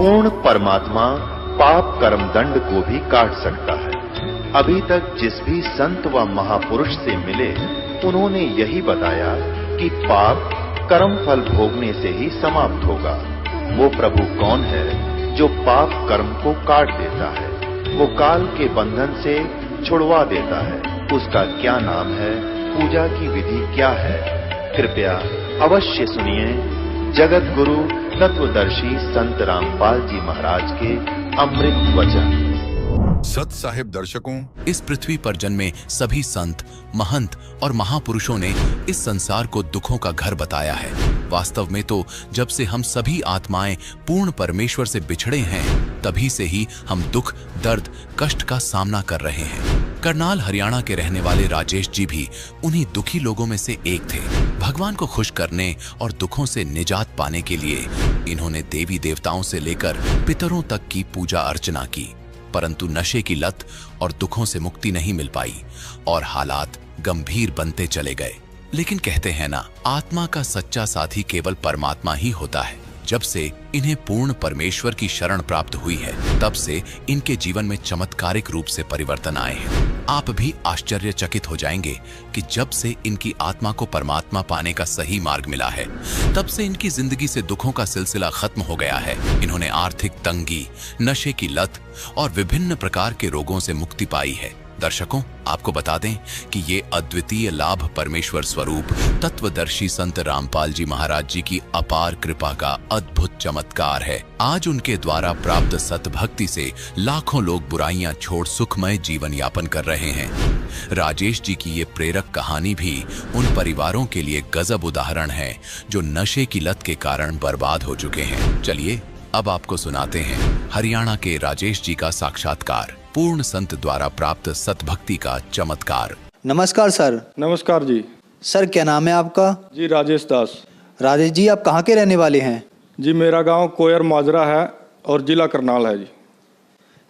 पूर्ण परमात्मा पाप कर्म दंड को भी काट सकता है। अभी तक जिस भी संत व महापुरुष से मिले, उन्होंने यही बताया कि पाप कर्म फल भोगने से ही समाप्त होगा। वो प्रभु कौन है जो पाप कर्म को काट देता है, वो काल के बंधन से छुड़वा देता है। उसका क्या नाम है, पूजा की विधि क्या है? कृपया अवश्य सुनिए जगत गुरु तत्वदर्शी संत रामपाल जी महाराज के अमृत वचन। सत साहिब दर्शकों, इस पृथ्वी पर जन्मे सभी संत, महंत और महापुरुषों ने इस संसार को दुखों का घर बताया है। वास्तव में तो जब से हम सभी आत्माएं पूर्ण परमेश्वर से बिछड़े हैं, तभी से ही हम दुख, दर्द, कष्ट का सामना कर रहे हैं। करनाल हरियाणा के रहने वाले राजेश जी भी उन्हीं दुखी लोगों में से एक थे। भगवान को खुश करने और दुखों से निजात पाने के लिए इन्होंने देवी देवताओं से लेकर पितरों तक की पूजा अर्चना की, परंतु नशे की लत और दुखों से मुक्ति नहीं मिल पाई और हालात गंभीर बनते चले गए। लेकिन कहते हैं ना, आत्मा का सच्चा साथी केवल परमात्मा ही होता है। जब से इन्हें पूर्ण परमेश्वर की शरण प्राप्त हुई है, तब से इनके जीवन में चमत्कारिक रूप से परिवर्तन आए हैं। आप भी आश्चर्यचकित हो जाएंगे कि जब से इनकी आत्मा को परमात्मा पाने का सही मार्ग मिला है, तब से इनकी जिंदगी से दुखों का सिलसिला खत्म हो गया है। इन्होंने आर्थिक तंगी, नशे की लत और विभिन्न प्रकार के रोगों से मुक्ति पाई है। दर्शकों, आपको बता दें कि ये अद्वितीय लाभ परमेश्वर स्वरूप तत्वदर्शी संत रामपाल जी महाराज जी की अपार कृपा का अद्भुत चमत्कार है। आज उनके द्वारा प्राप्त सतभक्ति से लाखों लोग बुराइयां छोड़ सुखमय जीवन यापन कर रहे हैं। राजेश जी की ये प्रेरक कहानी भी उन परिवारों के लिए गजब उदाहरण है जो नशे की लत के कारण बर्बाद हो चुके हैं। चलिए अब आपको सुनाते हैं हरियाणा के राजेश जी का साक्षात्कार, पूर्ण संत द्वारा प्राप्त सतभक्ति का चमत्कार। नमस्कार सर। नमस्कार जी। सर क्या नाम है आपका? जी राजेश दास। राजेश जी, आप कहाँ के रहने वाले हैं? जी मेरा गांव कोयर माजरा है और जिला करनाल है जी।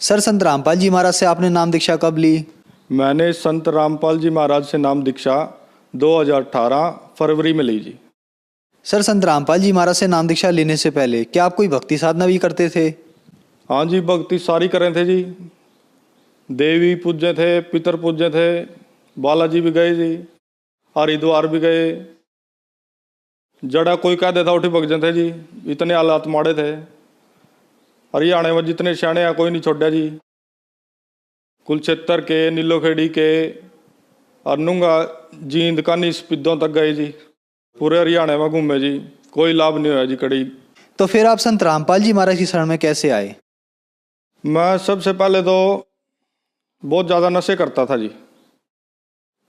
सर, संत रामपाल जी महाराज से आपने नाम दीक्षा कब ली? मैंने संत रामपाल जी महाराज से नाम दीक्षा 2018 फरवरी में ली जी। सर, संत रामपाल जी महाराज से नाम दीक्षा लेने से पहले क्या आप कोई भक्ति साधना भी करते थे? हाँ जी, भक्ति सारी करें थे जी। देवी पूज्य थे, पितर पूज्य थे, बालाजी भी गए जी, हरिद्वार भी गए। जड़ा कोई कह देता उठी भगजन थे जी, इतने हालात माड़े थे। हरियाणा में जितने सियाणे हैं कोई नहीं छोड़ा जी। कुलक्षेत्र के, नीलोखेड़ी के और नुंगा जींद कानी स्पिद्दों तक गए जी। पूरे हरियाणा में घूमे जी, कोई लाभ नहीं हुआ जी कड़ी। तो फिर आप संत रामपाल जी महाराज की शरण में कैसे आए? मैं सबसे पहले तो बहुत ज़्यादा नशे करता था जी।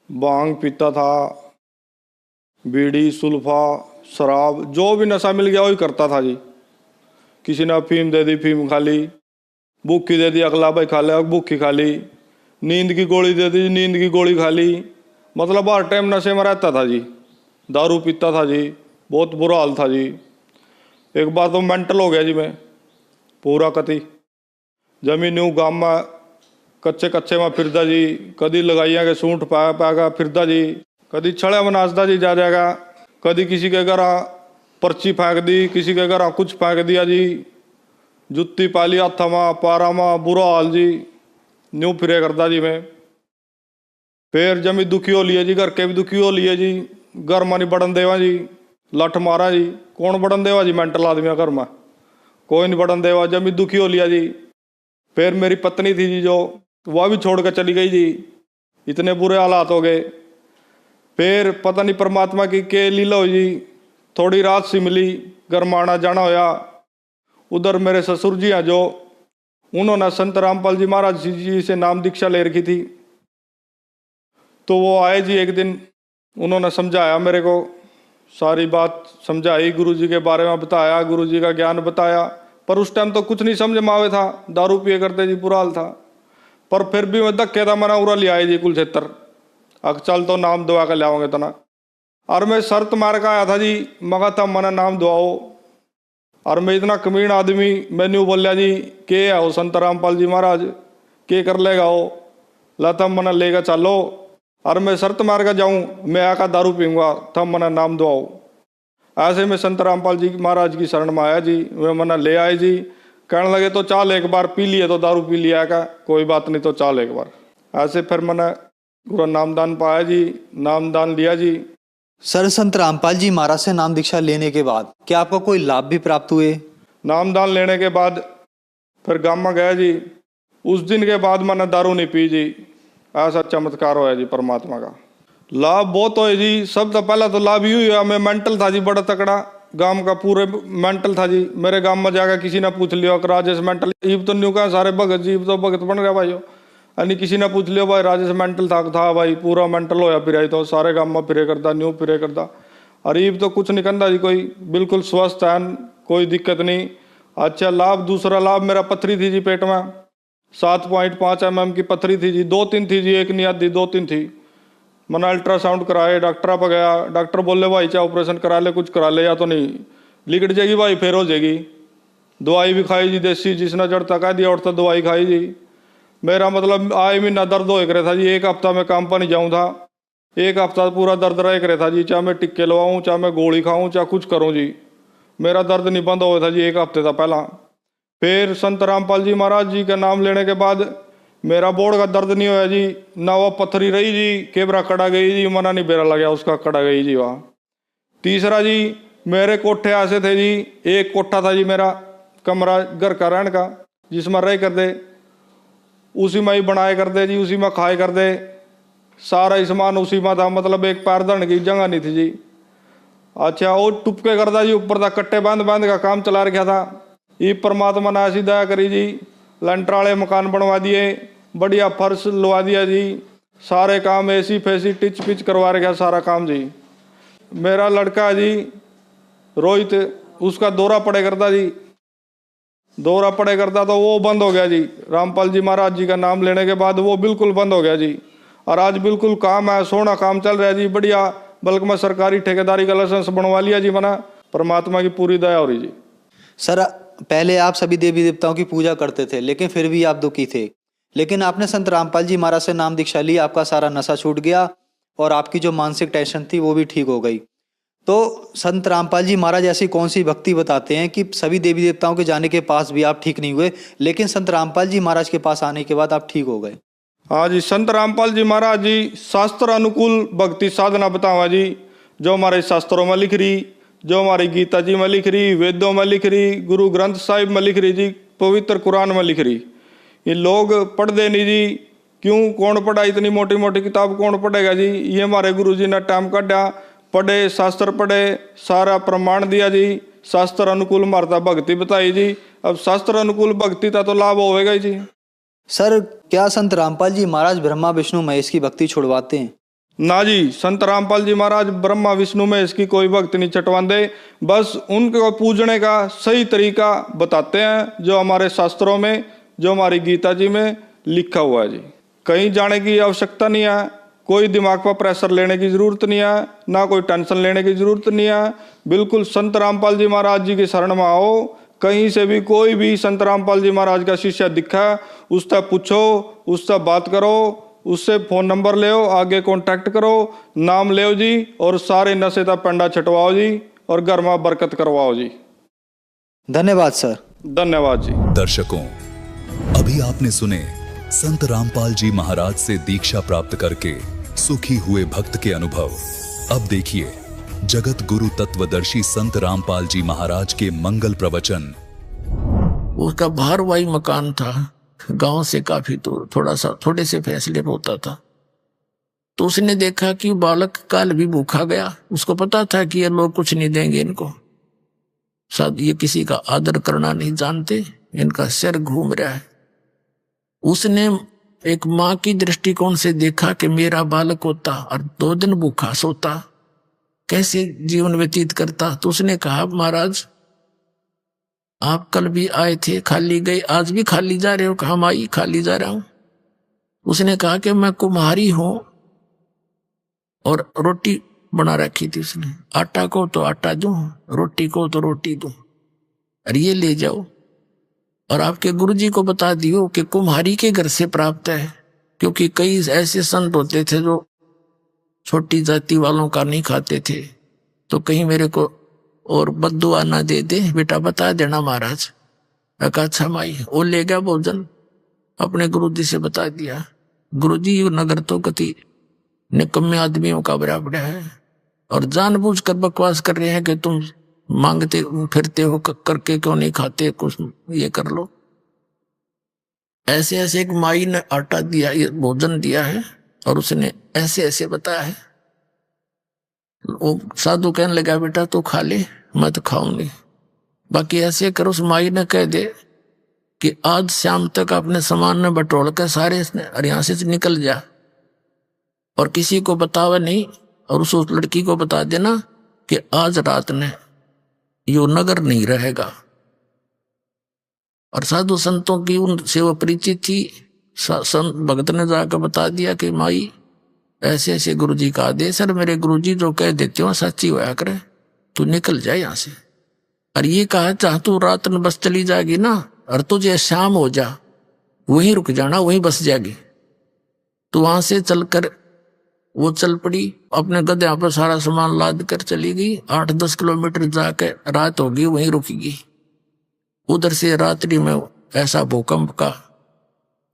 भांग पीता था, बीड़ी, सुल्फा, शराब, जो भी नशा मिल गया वही करता था जी। किसी ने अफीम दे दी, अफीम खा ली। भूखी दे दी, अगला भाई खा लिया, भूखी खा ली। नींद की गोली दे दी, नींद की गोली खा ली। मतलब हर टाइम नशे में रहता था जी। दारू पीता था जी, बहुत बुरा हाल था जी। एक बार तो मेंटल हो गया जी मैं पूरा कति। जमीन यूँ गाँव में कच्चे कच्चे में फिरदा जी, कदी लगाइया के सूंठ पाया पाएगा फिरदा जी, कदी छड़े में नाचता जी जा जाएगा, कदी किसी के घर पर्ची फेंक दी, किसी के घर कुछ फेंक दिया जी। जुत्ती पाली हाथा में, पारा में, बुरा हाल जी। न्यू फिरे करता जी मैं। फिर जमी दुखी हो लिए जी, घर के भी दुखी हो लिए जी। घर में नहीं बढ़न देवा जी, लठ मारा जी। कौन बढ़न देवा जी, मेंटल आदमी घर में कोई नहीं बढ़न देवा। जमी दुखी हो लिया जी। फिर मेरी पत्नी थी जी जो, वह भी छोड़ कर चली गई जी। इतने बुरे हालात हो गए। फिर पता नहीं परमात्मा की के लीला हुई जी, थोड़ी रात सी मिली, घर में आना जाना होया। उधर मेरे ससुर जी हैं जो, उन्होंने संत रामपाल जी महाराज जी से नाम दीक्षा ले रखी थी। तो वो आए जी एक दिन, उन्होंने समझाया मेरे को, सारी बात समझाई, गुरु जी के बारे में बताया, गुरु जी का ज्ञान बताया। पर उस टाइम तो कुछ नहीं समझ में आवे था, दारू पिए करते जी, बुरा हाल था। पर फिर भी मैं धक्के था, मैंने उरा लिया जी कुलक्षेत्र। अब चल तो नाम दुआ कर लाओगे तना। और मैं शर्त मार का आया था जी, मगा था मना नाम दुआओ। और मैं इतना कमीन आदमी, मैंने बोलिया जी के है वो संत रामपाल जी महाराज, के कर लेगा वो, लता मना लेगा चलो। और मैं शर्त मार कर जाऊँ, मैं आका दारू पीऊँगा, तब मना नाम दुआओ। ऐसे में संत रामपाल जी महाराज की शरण में आया जी। वे मना ले आए जी, कहने लगे तो चाल एक बार पी लिए तो दारू पी लिया का, कोई बात नहीं तो चाल एक बार। ऐसे फिर मैंने पूरा नामदान पाया जी, नामदान लिया जी। सर, संत रामपाल जी महाराज से नाम दीक्षा लेने के बाद क्या आपको कोई लाभ भी प्राप्त हुए? नामदान लेने के बाद फिर गाँव में गया जी। उस दिन के बाद मैंने दारू नहीं पी जी। ऐसा चमत्कार होया जी परमात्मा का। लाभ बहुत होए जी। सब तो पहला तो लाभ ही हुआ, मैं मेंटल था जी बड़ा तकड़ा, गांव का पूरे मेंटल था जी। मेरे गांव में जाकर किसी ने पूछ लिया कि राजेश मेंटल, ईब तो न्यू कहा सारे भगत जी, तो भगत बन गया भाई। यानी किसी ने पूछ लिया भाई राजेश मेंटल था भाई, पूरा मेंटल होया फिर तो सारे गांव में फिरे करता, न्यू फिरे करता। और ईब तो कुछ नहीं करता जी, कोई बिल्कुल स्वस्थ है, कोई दिक्कत नहीं। अच्छा लाभ, दूसरा लाभ मेरा पथरी थी जी पेट में, 7.5 mm की पथरी थी जी। 2-3 थी जी, एक नहीं आती, 2-3 थी। मैंने अल्ट्रासाउंड कराए, डॉक्टर पर गया, डॉक्टर बोले भाई चाहे ऑपरेशन करा ले, कुछ करा ले, या तो नहीं लिकट जाएगी भाई, फिर हो जाएगी। दवाई भी खाई जी देसी, जिसने जड़ता कह दिया उड़ता दवाई खाई जी। मेरा मतलब आए महीना दर्द हो रहा था जी। एक हफ्ता मैं काम पर नहीं जाऊँ था, एक हफ्ता पूरा दर्द रह रहा था जी। चाहे मैं टिक्के लवाऊँ, चाहे मैं गोली खाऊँ, चाहे कुछ करूँ जी, मेरा दर्द नहीं बंद हुआ था जी एक हफ्ते था पहला। फिर संत रामपाल जी महाराज जी का नाम लेने के बाद मेरा बोर्ड का दर्द नहीं होया जी, ना वो पथरी रही जी, केबरा कड़ा गई जी, मना नहीं बेरा लगा उसका, कड़ा गई जी वहाँ। तीसरा जी मेरे कोठे ऐसे थे जी, एक कोठा था जी मेरा कमरा घर का रहने का, जिसमें रह कर दे, उसी में ही बनाए कर दे जी, उसी में खाए कर दे, सारा सामान उसी में था। मतलब एक पैर धरने की जगह नहीं थी जी। अच्छा और टुपके करता जी, ऊपर तक कट्टे बांध बांध का काम चला रखा था। ये परमात्मा ने ऐसी दया करी जी, लंटर वाले मकान बनवा दिए, बढ़िया फर्श लगा दिया जी, सारे काम एसी फैसी टिच पिच करवा रखा सारा काम जी। मेरा लड़का जी रोहित, उसका दौरा पड़े करता जी, दौरा पड़े करता तो वो बंद हो गया जी। रामपाल जी महाराज जी का नाम लेने के बाद वो बिल्कुल बंद हो गया जी। और आज बिल्कुल काम है, सोना काम चल रहा है जी, बढ़िया। बल्कि मैं सरकारी ठेकेदारी का लाइसेंस बनवा लिया जी मैंने, परमात्मा की पूरी दया हो रही जी। सर, पहले आप सभी देवी देवताओं की पूजा करते थे, लेकिन फिर भी आप दुखी थे, लेकिन आपने संत रामपाल जी महाराज से नाम दीक्षा ली, आपका सारा नशा छूट गया और आपकी जो मानसिक टेंशन थी वो भी ठीक हो गई। तो संत रामपाल जी महाराज ऐसी कौन सी भक्ति बताते हैं कि सभी देवी देवताओं के जाने के पास भी आप ठीक नहीं हुए, लेकिन संत रामपाल जी महाराज के पास आने के बाद आप ठीक हो गए? हाँ जी, संत रामपाल जी महाराज जी शास्त्र अनुकूल भक्ति साधना बतावा जी, जो हमारे शास्त्रों में लिख रही, जो हमारी गीता जी में लिख रही, वेदों में लिख रही, गुरु ग्रंथ साहिब में लिख रही जी, पवित्र कुरान में लिख रही। ये लोग पढ़ दे नहीं जी, क्यों, कौन पढ़ा, इतनी मोटी मोटी किताब कौन पढ़ेगा जी। ये हमारे गुरु जी ने टाइम काटा, पढ़े, शास्त्र पढ़े, सारा प्रमाण दिया जी, शास्त्र अनुकूल मारता भक्ति बताई जी। अब शास्त्र अनुकूल भक्ति का तो लाभ होगा जी। सर, क्या संत रामपाल जी महाराज ब्रह्मा विष्णु महेश की भक्ति छुड़वाते हैं? ना जी, संत रामपाल जी महाराज ब्रह्मा विष्णु में इसकी कोई भक्ति नहीं छटवाते, बस उनको पूजने का सही तरीका बताते हैं, जो हमारे शास्त्रों में, जो हमारी गीता जी में लिखा हुआ है जी। कहीं जाने की आवश्यकता नहीं है, कोई दिमाग पर प्रेशर लेने की जरूरत नहीं है, ना कोई टेंशन लेने की जरूरत नहीं है। बिल्कुल संत रामपाल जी महाराज जी की शरण में आओ, कहीं से भी कोई भी संत रामपाल जी महाराज का शिष्य दिखा, उससे पूछो, उससे बात करो, उससे फोन नंबर ले, आगे कांटेक्ट करो, नाम ले जी, और सारे नशे का पंडा छटवाओ जी, और घर में बरकत करवाओ जी। धन्यवाद सर। धन्यवाद जी। दर्शकों, अभी आपने सुने संत रामपाल जी महाराज से दीक्षा प्राप्त करके सुखी हुए भक्त के अनुभव। अब देखिए जगत गुरु तत्वदर्शी संत रामपाल जी महाराज के मंगल प्रवचन। उसका भारवाही मकान था, गांव से काफी दूर, थोड़े से फैसले पर होता था। तो उसने देखा कि बालक काल भी भूखा गया। उसको पता था कि ये लोग कुछ नहीं देंगे इनको, शायद ये किसी का आदर करना नहीं जानते, इनका सिर घूम रहा है। उसने एक माँ की दृष्टिकोण से देखा कि मेरा बालक होता और 2 दिन भूखा सोता, कैसे जीवन व्यतीत करता। तो उसने कहा, महाराज आप कल भी आए थे, खाली गए, आज भी खाली जा रहे हो? कहा, माई खाली जा रहा हूं। उसने कहा कि मैं कुम्हारी हूं, और रोटी बना रखी थी उसने, आटा को तो आटा दूं, रोटी को तो रोटी दूं, और ये ले जाओ और आपके गुरुजी को बता दियो कि कुम्हारी के घर से प्राप्त है, क्योंकि कई ऐसे संत होते थे जो छोटी जाति वालों का नहीं खाते थे, तो कहीं मेरे को और बद्दुआ ना दे दे, बेटा बता देना महाराज। कहा अच्छा माई। वो ले गया भोजन, अपने गुरुजी से बता दिया। गुरुजी ये नगर तो कति निकम्मे आदमियों का बराबर है और जानबूझकर बकवास कर रहे हैं कि तुम मांगते फिरते हो, करके क्यों नहीं खाते, कुछ ये कर लो। ऐसे ऐसे एक माई ने आटा दिया, ये भोजन दिया है और उसने ऐसे ऐसे बताया है। वो साधु कहने लगा बेटा तू खा ले, मैं तो खाऊंगी, बाकी ऐसे कर। उस माई ने कह दे कि आज शाम तक अपने सामान ने बटोर कर सारे यहाँ से निकल जा और किसी को बतावे नहीं, और उस लड़की को बता देना कि आज रात ने यो नगर नहीं रहेगा। और साधु संतों की उनसे वो परिचित थी। संत भगत ने जाकर बता दिया कि माई ऐसे ऐसे गुरुजी का आदेश है, मेरे गुरुजी जो कह देते हो सच्ची होया करे, तू निकल जाए यहाँ से। और ये कहा चाह तू रात में बस चली जाएगी ना, और तुझे शाम हो जा वहीं रुक जाना, वहीं बस जाएगी। तो वहां से चलकर वो चल पड़ी, अपने गधे पर सारा सामान लाद कर चली गई। 8-10 किलोमीटर जाकर रात होगी, वहीं रुकेगी। उधर से रात्रि में ऐसा भूकंप का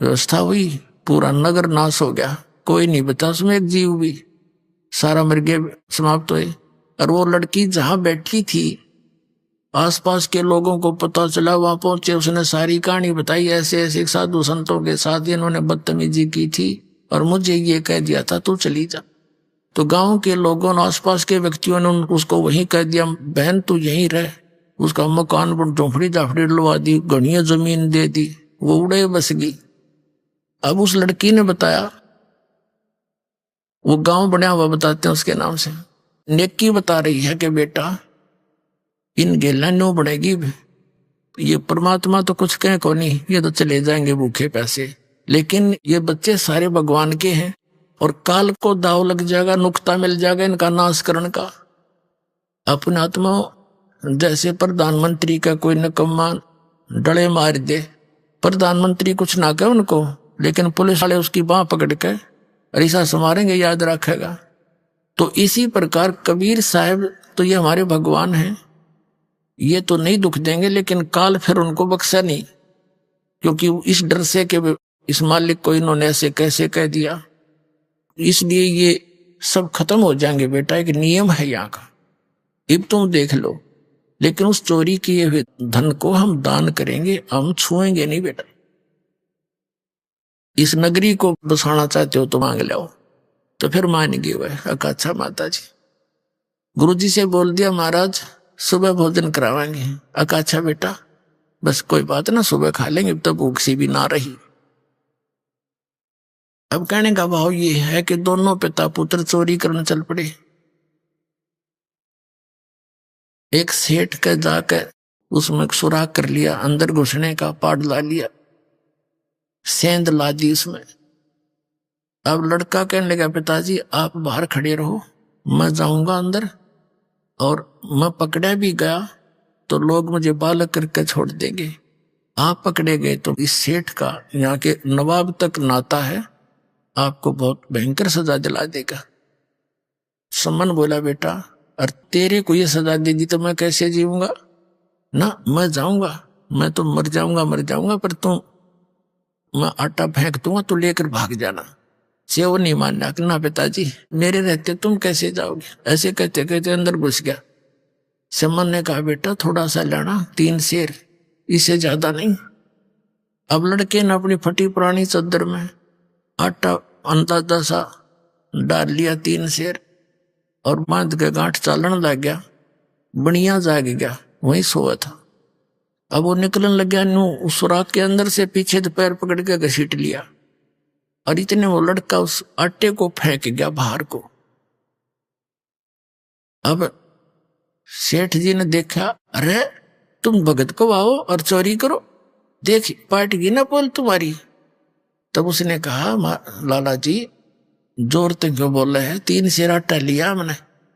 व्यवस्था हुई, पूरा नगर नाश हो गया, कोई नहीं बचा उसमें एक जीव भी, सारा मर गया, समाप्त हुए। और वो लड़की जहां बैठी थी आसपास के लोगों को पता चला, वहां पहुंचे, उसने सारी कहानी बताई। ऐसे ऐसे साधु संतों के साथ इन्होंने बदतमीजी की थी और मुझे ये कह दिया था तू चली जा। तो गांव के लोगों ने, आसपास के व्यक्तियों ने उसको वहीं कह दिया बहन तू यहीं रह। उसका मकान पर झोंपड़ी झापड़ी डलवा दी, घनिया जमीन दे दी, वो उड़े बस गई। अब उस लड़की ने बताया, वो गांव बना हुआ बताते हैं उसके नाम से, नेकी बता रही है कि बेटा इन गेला नो बढ़ेगी, ये परमात्मा तो कुछ कहे को नहीं, ये तो चले जाएंगे भूखे पैसे, लेकिन ये बच्चे सारे भगवान के हैं और काल को दाव लग जाएगा, नुक्ता मिल जाएगा इनका नाश करने का। अपने आत्मा जैसे प्रधानमंत्री का कोई निकम्मा डले मार दे, प्रधानमंत्री कुछ ना कहे उनको, लेकिन पुलिस वाले उसकी बांह पकड़ के ऐसा समारेंगे, याद रखेगा। तो इसी प्रकार कबीर साहब तो ये हमारे भगवान हैं, ये तो नहीं दुख देंगे, लेकिन काल फिर उनको बख्शा नहीं, क्योंकि इस डर से कि इस मालिक को इन्होंने ऐसे कैसे कह दिया, इसलिए ये सब खत्म हो जाएंगे बेटा, एक नियम है यहाँ का, अब तुम देख लो। लेकिन उस चोरी किए हुए धन को हम दान करेंगे, हम छुएंगे नहीं बेटा। इस नगरी को बसाना चाहते हो तो मांग लो। तो फिर मान गए वह। अच्छा माता जी, गुरुजी से बोल दिया महाराज सुबह भोजन करावाएंगे। अच्छा बेटा बस कोई बात ना, सुबह खा लेंगे, तो भूख सी भी ना रही। अब कहने का भाव ये है कि दोनों पिता पुत्र चोरी करने चल पड़े। एक सेठ का जाकर उसमें सुराख कर लिया, अंदर घुसने का पाड़ ला लिया, सेंध ला दी उसमें। अब लड़का कहने लगा पिताजी आप बाहर खड़े रहो, मैं जाऊंगा अंदर, और मैं पकड़ा भी गया तो लोग मुझे बालक करके छोड़ देंगे, आप पकड़े गए तो इस सेठ का यहाँ के नवाब तक नाता है, आपको बहुत भयंकर सजा दिला देगा। सम्मन बोला बेटा और तेरे को ये सजा दे दी तो मैं कैसे जीऊंगा ना, मैं जाऊंगा, मैं तो मर जाऊंगा, पर तुम, मैं आटा फेंक दूंगा तो लेकर भाग जाना। से वो नहीं मानना कि ना पिताजी मेरे रहते तुम कैसे जाओगे। ऐसे कहते कहते अंदर घुस गया। सम्मन ने कहा बेटा थोड़ा सा लाना, 3 शेर, इससे ज्यादा नहीं। अब लड़के ने अपनी फटी पुरानी चद्दर में आटा अंदाजा सा डाल लिया, 3 शेर, और बांध के गांठ चालन लग गया। बढ़िया जाग गया, वहीं सोया था। अब वो निकलने लग गया, उस सुराख के अंदर से पीछे तो पैर पकड़ के घसीट लिया, और इतने वो लड़का उस आटे को फेंक गया बाहर को। अब सेठ जी ने देखा, अरे तुम भगत को आओ और चोरी करो, देख पाट गई ना बोल तुम्हारी। तब उसने कहा लाला जी जोर तक क्यों बोल रहे हैं, 3 शेर आटा लिया हमने,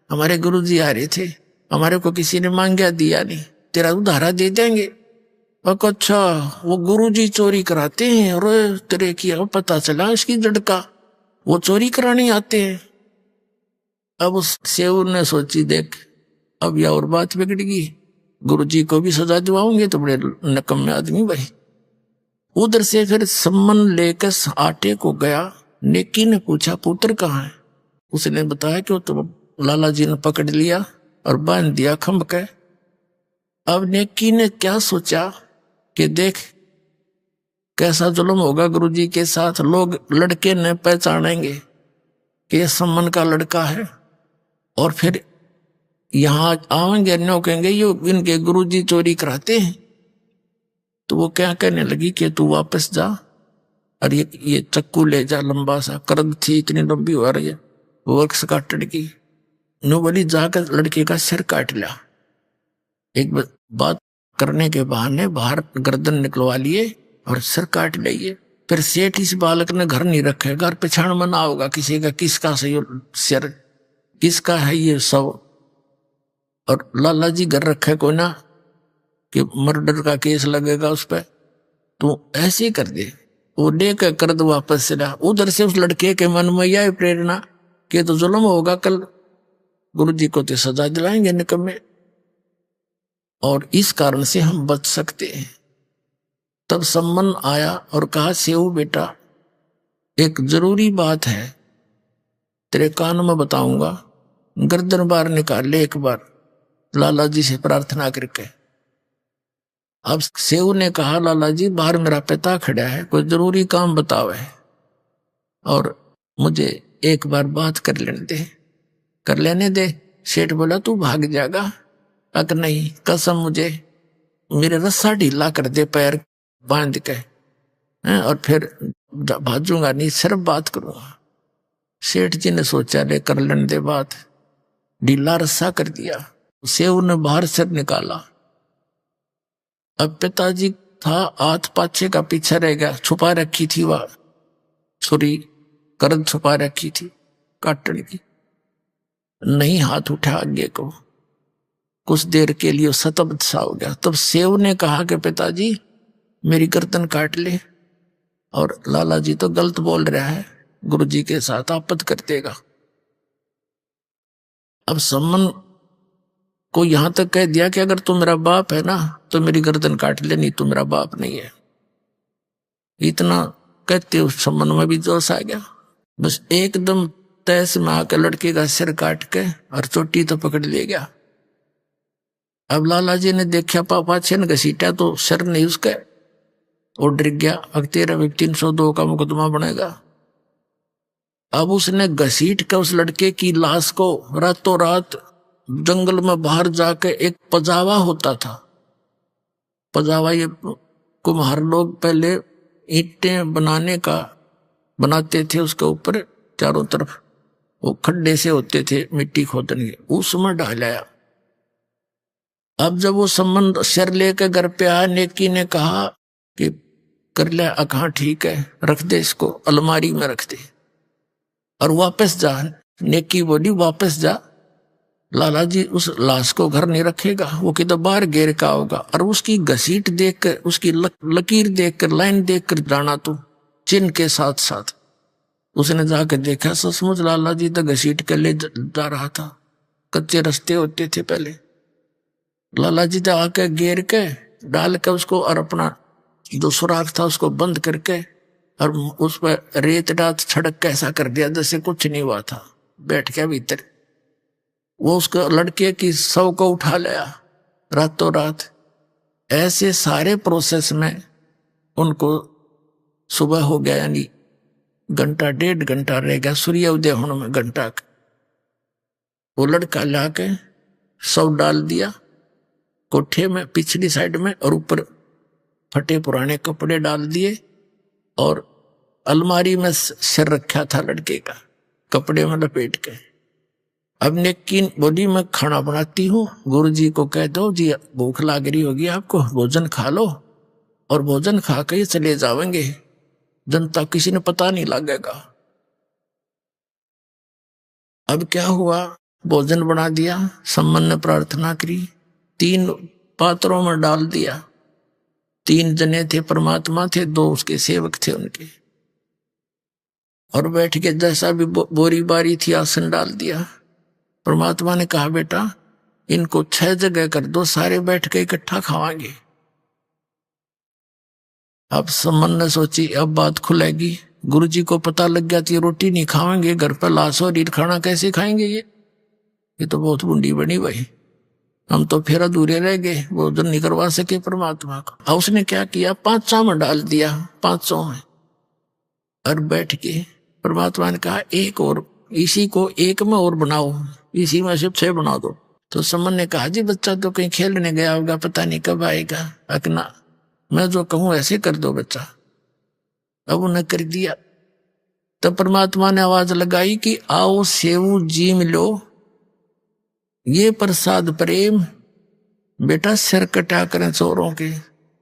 हमारे गुरुजी आ रहे थे, हमारे को किसी ने मांगा दिया नहीं, तेरा उधारा दे देंगे। अच्छा वो गुरुजी चोरी कराते हैं, और तेरे की पता चला इसकी जड़ का, वो चोरी कराने आते हैं। अब उस सेवर ने सोची देख अब यह और बात बिगड़ गई, गुरुजी को भी सजा दिवाओगे तो बड़े नकम्मे आदमी भाई। उधर से फिर सम्मन लेकर आटे को गया। नेकी ने पूछा पुत्र कहाँ है? उसने बताया कि वो तो लाला जी ने पकड़ लिया और बांध दिया खंभ के। अब नेकी ने क्या सोचा कि देख कैसा जुल्म होगा गुरुजी के साथ। लोग लड़के ने पहचानेंगे कि ये सम्मन का लड़का है और फिर यहाँ आएंगे न्यो कहेंगे ये इनके गुरुजी चोरी कराते हैं। तो वो क्या कहने लगी कि तू वापस जा और ये चक्कू ले जा, लंबा सा करद थी इतनी लंबी हो रही है वृक्ष काटने की। नो बोली जाकर लड़के का सिर काट लिया। एक बात करने के बहाने बाहर गर्दन निकलवा लिए और सिर काट लिए। फिर सेठ इस बालक ने घर नहीं रखे, घर पे छाण मना होगा किसी का, किसका सही सिर किसका है ये सब। और लाला जी घर रखे को ना कि मर्डर का केस लगेगा उस पर, तो ऐसे कर दे। वो लेकर कर दो वापस से ला। उधर से उस लड़के के मन में यह प्रेरणा कि तो जुल्म होगा कल, गुरुजी को तो सजा दिलाएंगे निकम्मे और इस कारण से हम बच सकते हैं। तब सम्मन आया और कहा सेऊ बेटा एक जरूरी बात है तेरे कान में बताऊंगा, गर्दन बाहर निकाल ले एक बार लाला जी से प्रार्थना करके। अब सेऊ ने कहा लाला जी बाहर मेरा पिता खड़ा है, कोई जरूरी काम बतावे और मुझे एक बार बात कर लेने दे। सेठ बोला तू भाग जाएगा? अगर नहीं कसम मुझे मेरे रस्सा ढीला कर दे पैर बांध के और फिर भाजूंगा नहीं, सिर्फ बात करूंगा। सेठ जी ने सोचा ले कर लेने दे बात, ढीला रस्सा कर दिया। सेऊ ने बाहर सिर निकाला। अब पिताजी था हाथ पाछे का पीछे रह गया, छुपा रखी थी वह छुरी, करद छुपा रखी थी काटने की, नहीं हाथ उठा आगे को। कुछ देर के लिए सतब्द सा हो गया। तब सेव ने कहा कि पिताजी मेरी गर्दन काट ले, और लाला जी तो गलत बोल रहा है, गुरुजी के साथ आपत्ति कर देगा। अब सम्मन को यहां तक कह दिया कि अगर तू मेरा बाप है ना तो मेरी गर्दन काट ले, नहीं तो मेरा बाप नहीं है। इतना कहते उस सम्मन में भी जोश आ गया। बस एकदम तैस में आकर लड़के का सिर काट के और चोटी तो पकड़ ले गया। अब लाला जी ने देखा पापा छेन घसीटा तो सिर नहीं उसका, और डर गया। अब तेरा भी 302 का मुकदमा बनेगा। अब उसने घसीट के उस लड़के की लाश को रातों रात जंगल में बाहर जाके, एक पजावा होता था, पजावा ये कुम्हार लोग पहले ईंटें बनाते थे, उसके ऊपर चारों तरफ वो खड्डे से होते थे मिट्टी खोदने के, उसमें डालाया। अब जब वो संबंध सिर लेकर घर पे आया, नेकी ने कहा कि कर ले, कहा ठीक है रख दे इसको अलमारी में रख दे और वापस जा। नेकी बोली वापस जा, लाला जी उस लाश को घर नहीं रखेगा, वो किधर बाहर घेर का होगा। और उसकी घसीट देखकर, उसकी लकीर देखकर, लाइन देखकर जाना तू चिन्ह के साथ साथ। उसने जाकर देखा सचमुच लाला जी तो घसीट के ले जा रहा था। कच्चे रास्ते होते थे पहले। लाला जी तो आके घेर के डाल के उसको, और अपना जो सुराख था उसको बंद करके, और उस पर रेत डात छड़क के ऐसा कर दिया जैसे कुछ नहीं हुआ था। बैठ गया भीतर। वो उसको लड़के की शव को उठा लिया रातों रात। ऐसे सारे प्रोसेस में उनको सुबह हो गया, यानी घंटा 1.5 घंटा रह गया सूर्य उदय होने में घंटा। वो लड़का लाके शव डाल दिया कोठे में पिछली साइड में, और ऊपर फटे पुराने कपड़े डाल दिए, और अलमारी में सिर रखा था लड़के का कपड़े में लपेट के। अब नेकी बोली मैं खाना बनाती हूँ, गुरुजी को कह दो जी भूख लाग रही होगी आपको, भोजन खा लो, और भोजन खा के चले जाएंगे, जनता किसी ने पता नहीं लगेगा। अब क्या हुआ, भोजन बना दिया, सम्मन ने प्रार्थना करी, 3 पात्रों में डाल दिया। 3 जने थे, परमात्मा थे, 2 उसके सेवक थे उनके, और बैठ के जैसा भी बोरी बारी थी आसन डाल दिया। परमात्मा ने कहा बेटा इनको 6 जगह कर दो, सारे बैठ के इकट्ठा खावांगे। अब समन ने सोची अब बात खुलेगी, गुरुजी को पता लग गया कि रोटी नहीं खाएंगे, घर पर लाश और ईट खाना कैसे खाएंगे, ये तो बहुत बुंडी बनी भाई, हम तो फिर अधूरे रह गए, वो जो नहीं करवा सके परमात्मा को। अब उसने क्या किया, 500 में डाल दिया, 500 में, और बैठ के परमात्मा ने कहा एक और, इसी को एक में और बनाओ, इसी में से 6 बना दो। तो समन ने कहा जी बच्चा तो कहीं खेलने गया होगा, पता नहीं कब आएगा, अकना मैं जो कहूं ऐसे कर दो बच्चा। अब उन्हें कर दिया। तब परमात्मा ने आवाज लगाई कि आओ सेऊ जीम लो, ये प्रसाद प्रेम, बेटा सिर कटा करें चोरों के,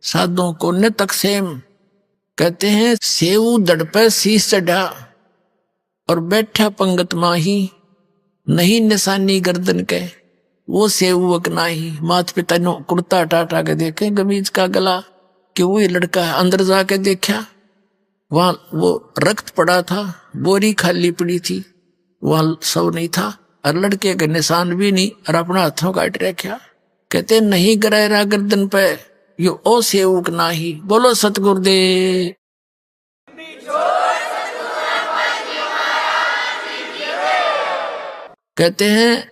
साधों को न तकसेम। कहते हैं सेऊ दड़ पे शीश चढ़ा और बैठा पंगत माही, नहीं निशानी गर्दन के वो सेवक नाही। माता पिता ने कुर्ता टाटा के देखे गमीज का गला कि वही लड़का है, अंदर जाके देखा वहां वो रक्त पड़ा था, बोरी खाली पड़ी थी, वहां सब नहीं था, और लड़के के निशान भी नहीं, और अपना हाथों काट रखा। कहते नहीं गरायरा गर्दन पे यो ओ सेवक नाही। बोलो सतगुरुदेव। कहते हैं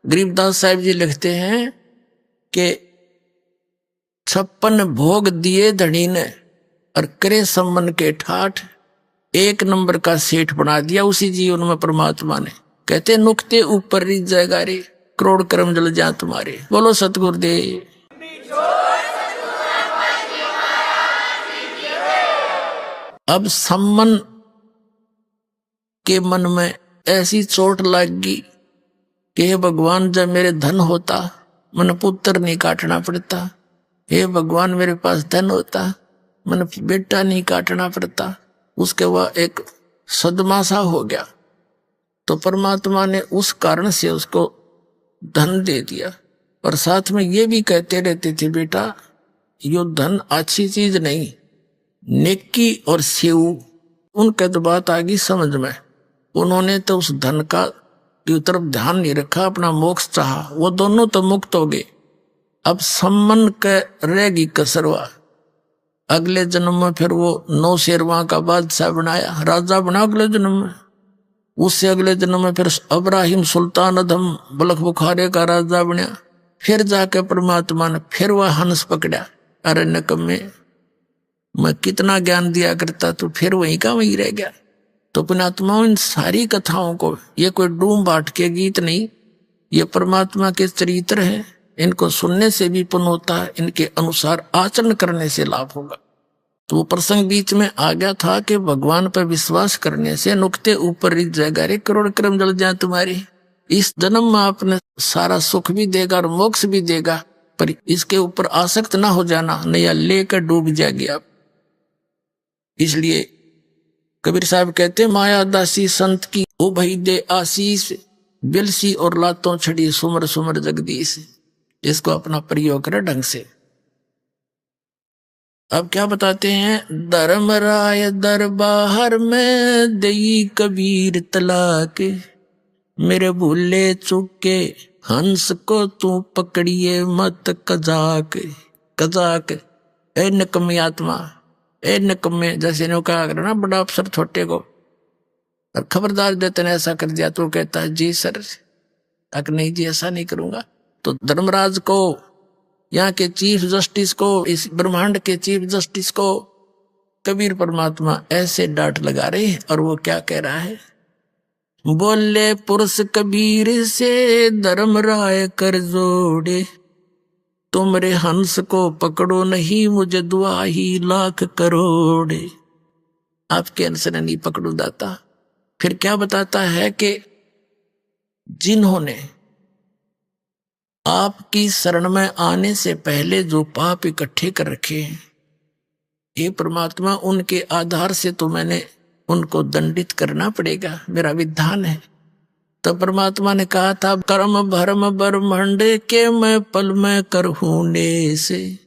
गरीबदास साहिब जी लिखते हैं कि 56 भोग दिए धनी ने और करे सम्मन के ठाठ, 1 नंबर का सेठ बना दिया उसी जीवन में परमात्मा ने। कहते नुक्ते ऊपर रिज जाएगा रे, करोड़ कर्म जल जा तुम्हारे। बोलो सतगुरुदेव। अब सम्मन के मन में ऐसी चोट लगी कि हे भगवान जब मेरे धन होता मन पुत्र नहीं काटना पड़ता, हे भगवान मेरे पास धन होता मन बेटा नहीं काटना पड़ता। उसके वह एक सदमा सा हो गया। तो परमात्मा ने उस कारण से उसको धन दे दिया, और साथ में ये भी कहते रहते थे बेटा यो धन अच्छी चीज नहीं, नेकी और सेव। उनके तो बात आ गई समझ में, उन्होंने तो उस धन का की तरफ ध्यान नहीं रखा, अपना मोक्ष चाहा, वो दोनों तो मुक्त हो गए। अब सम्मन के रहेगी कसरवा। अगले जन्म में फिर वो 9 शेरवा का बादशाह बनाया, राजा बना अगले जन्म में। उससे अगले जन्म में फिर अब्राहिम सुल्तान अधम बलख बुखारे का राजा बना। फिर जाके परमात्मा ने फिर वह हंस पकड़ा, अरे नकम्मे मैं कितना ज्ञान दिया करता, तो फिर वहीं का वहीं रह गया। तो पुण्यात्माओं इन सारी कथाओं को, ये कोई डूम बाट के गीत नहीं, ये परमात्मा के चरित्र हैं। इनको सुनने से भी पुण्य होता है, इनके अनुसार आचरण करने से लाभ होगा। तो वो प्रसंग बीच में आ गया था कि भगवान पर विश्वास करने से नुक्ते ऊपर रिज जाएगा रे, करोड़ कर्म जल जाए तुम्हारे। इस जन्म में आपने सारा सुख भी देगा और मोक्ष भी देगा, पर इसके ऊपर आसक्त ना हो जाना, नया लेकर डूब जाएगी आप। इसलिए कबीर साहब कहते माया दासी संत की ओ भई दे आशीष, बिलसी और लातों छड़ी सुमर सुमर जगदीश। इसको अपना प्रयोग करे ढंग से। अब क्या बताते हैं, धर्मराय दरबार में दई कबीर तलाक, मेरे भूले चुके हंस को तू पकड़िए मत कजाक। कजाक ए नकमी आत्मा, ए नकम्मे, जैसे ने कहा कर ना बड़ा अफसर छोटे को, और खबरदार देते ने ऐसा कर दिया तो कहता है जी सर, अक नहीं जी ऐसा नहीं करूंगा। तो धर्मराज को, यहाँ के चीफ जस्टिस को, इस ब्रह्मांड के चीफ जस्टिस को कबीर परमात्मा ऐसे डांट लगा रहे हैं। और वो क्या कह रहा है, बोले पुरुष कबीर से धर्मराय कर जोड़े, तुमरे हंस को पकड़ो नहीं मुझे दुआ ही लाख करोड़। आपके हंस ने नहीं पकड़ो दाता। फिर क्या बताता है कि जिन्होंने आपकी शरण में आने से पहले जो पाप इकट्ठे कर रखे हैं, ये परमात्मा उनके आधार से तो मैंने उनको दंडित करना पड़ेगा, मेरा विधान है। तो परमात्मा ने कहा था कर्म भरम ब्रह्मांड के मैं पल में करहूने से,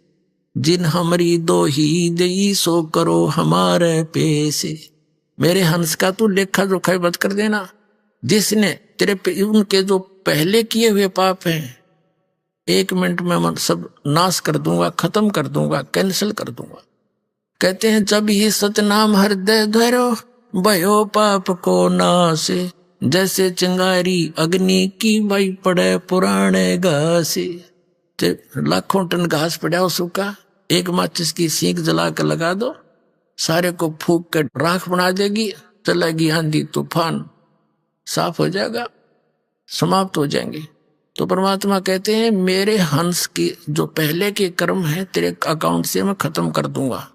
जिन हमारी दो ही दई सो करो हमारे पेशे। मेरे हंस का तू लेखा जोखा मत कर देना, जिसने तेरे पे उनके जो पहले किए हुए पाप हैं 1 मिनट में मैं सब नाश कर दूंगा, खत्म कर दूंगा, कैंसिल कर दूंगा। कहते हैं जब ही सतनाम हृदय धरो भयो पाप को नासे, जैसे चिंगारी अग्नि की वही पड़े पुराने घासे। लाखों टन घास पड़ा हो सूखा, एक माचिस की सीख जला कर लगा दो, सारे को फूक कर राख बना देगी, चलेगी आंधी तूफान, साफ हो जाएगा, समाप्त हो जाएंगे। तो परमात्मा कहते हैं मेरे हंस के जो पहले के कर्म है तेरे अकाउंट से मैं खत्म कर दूंगा।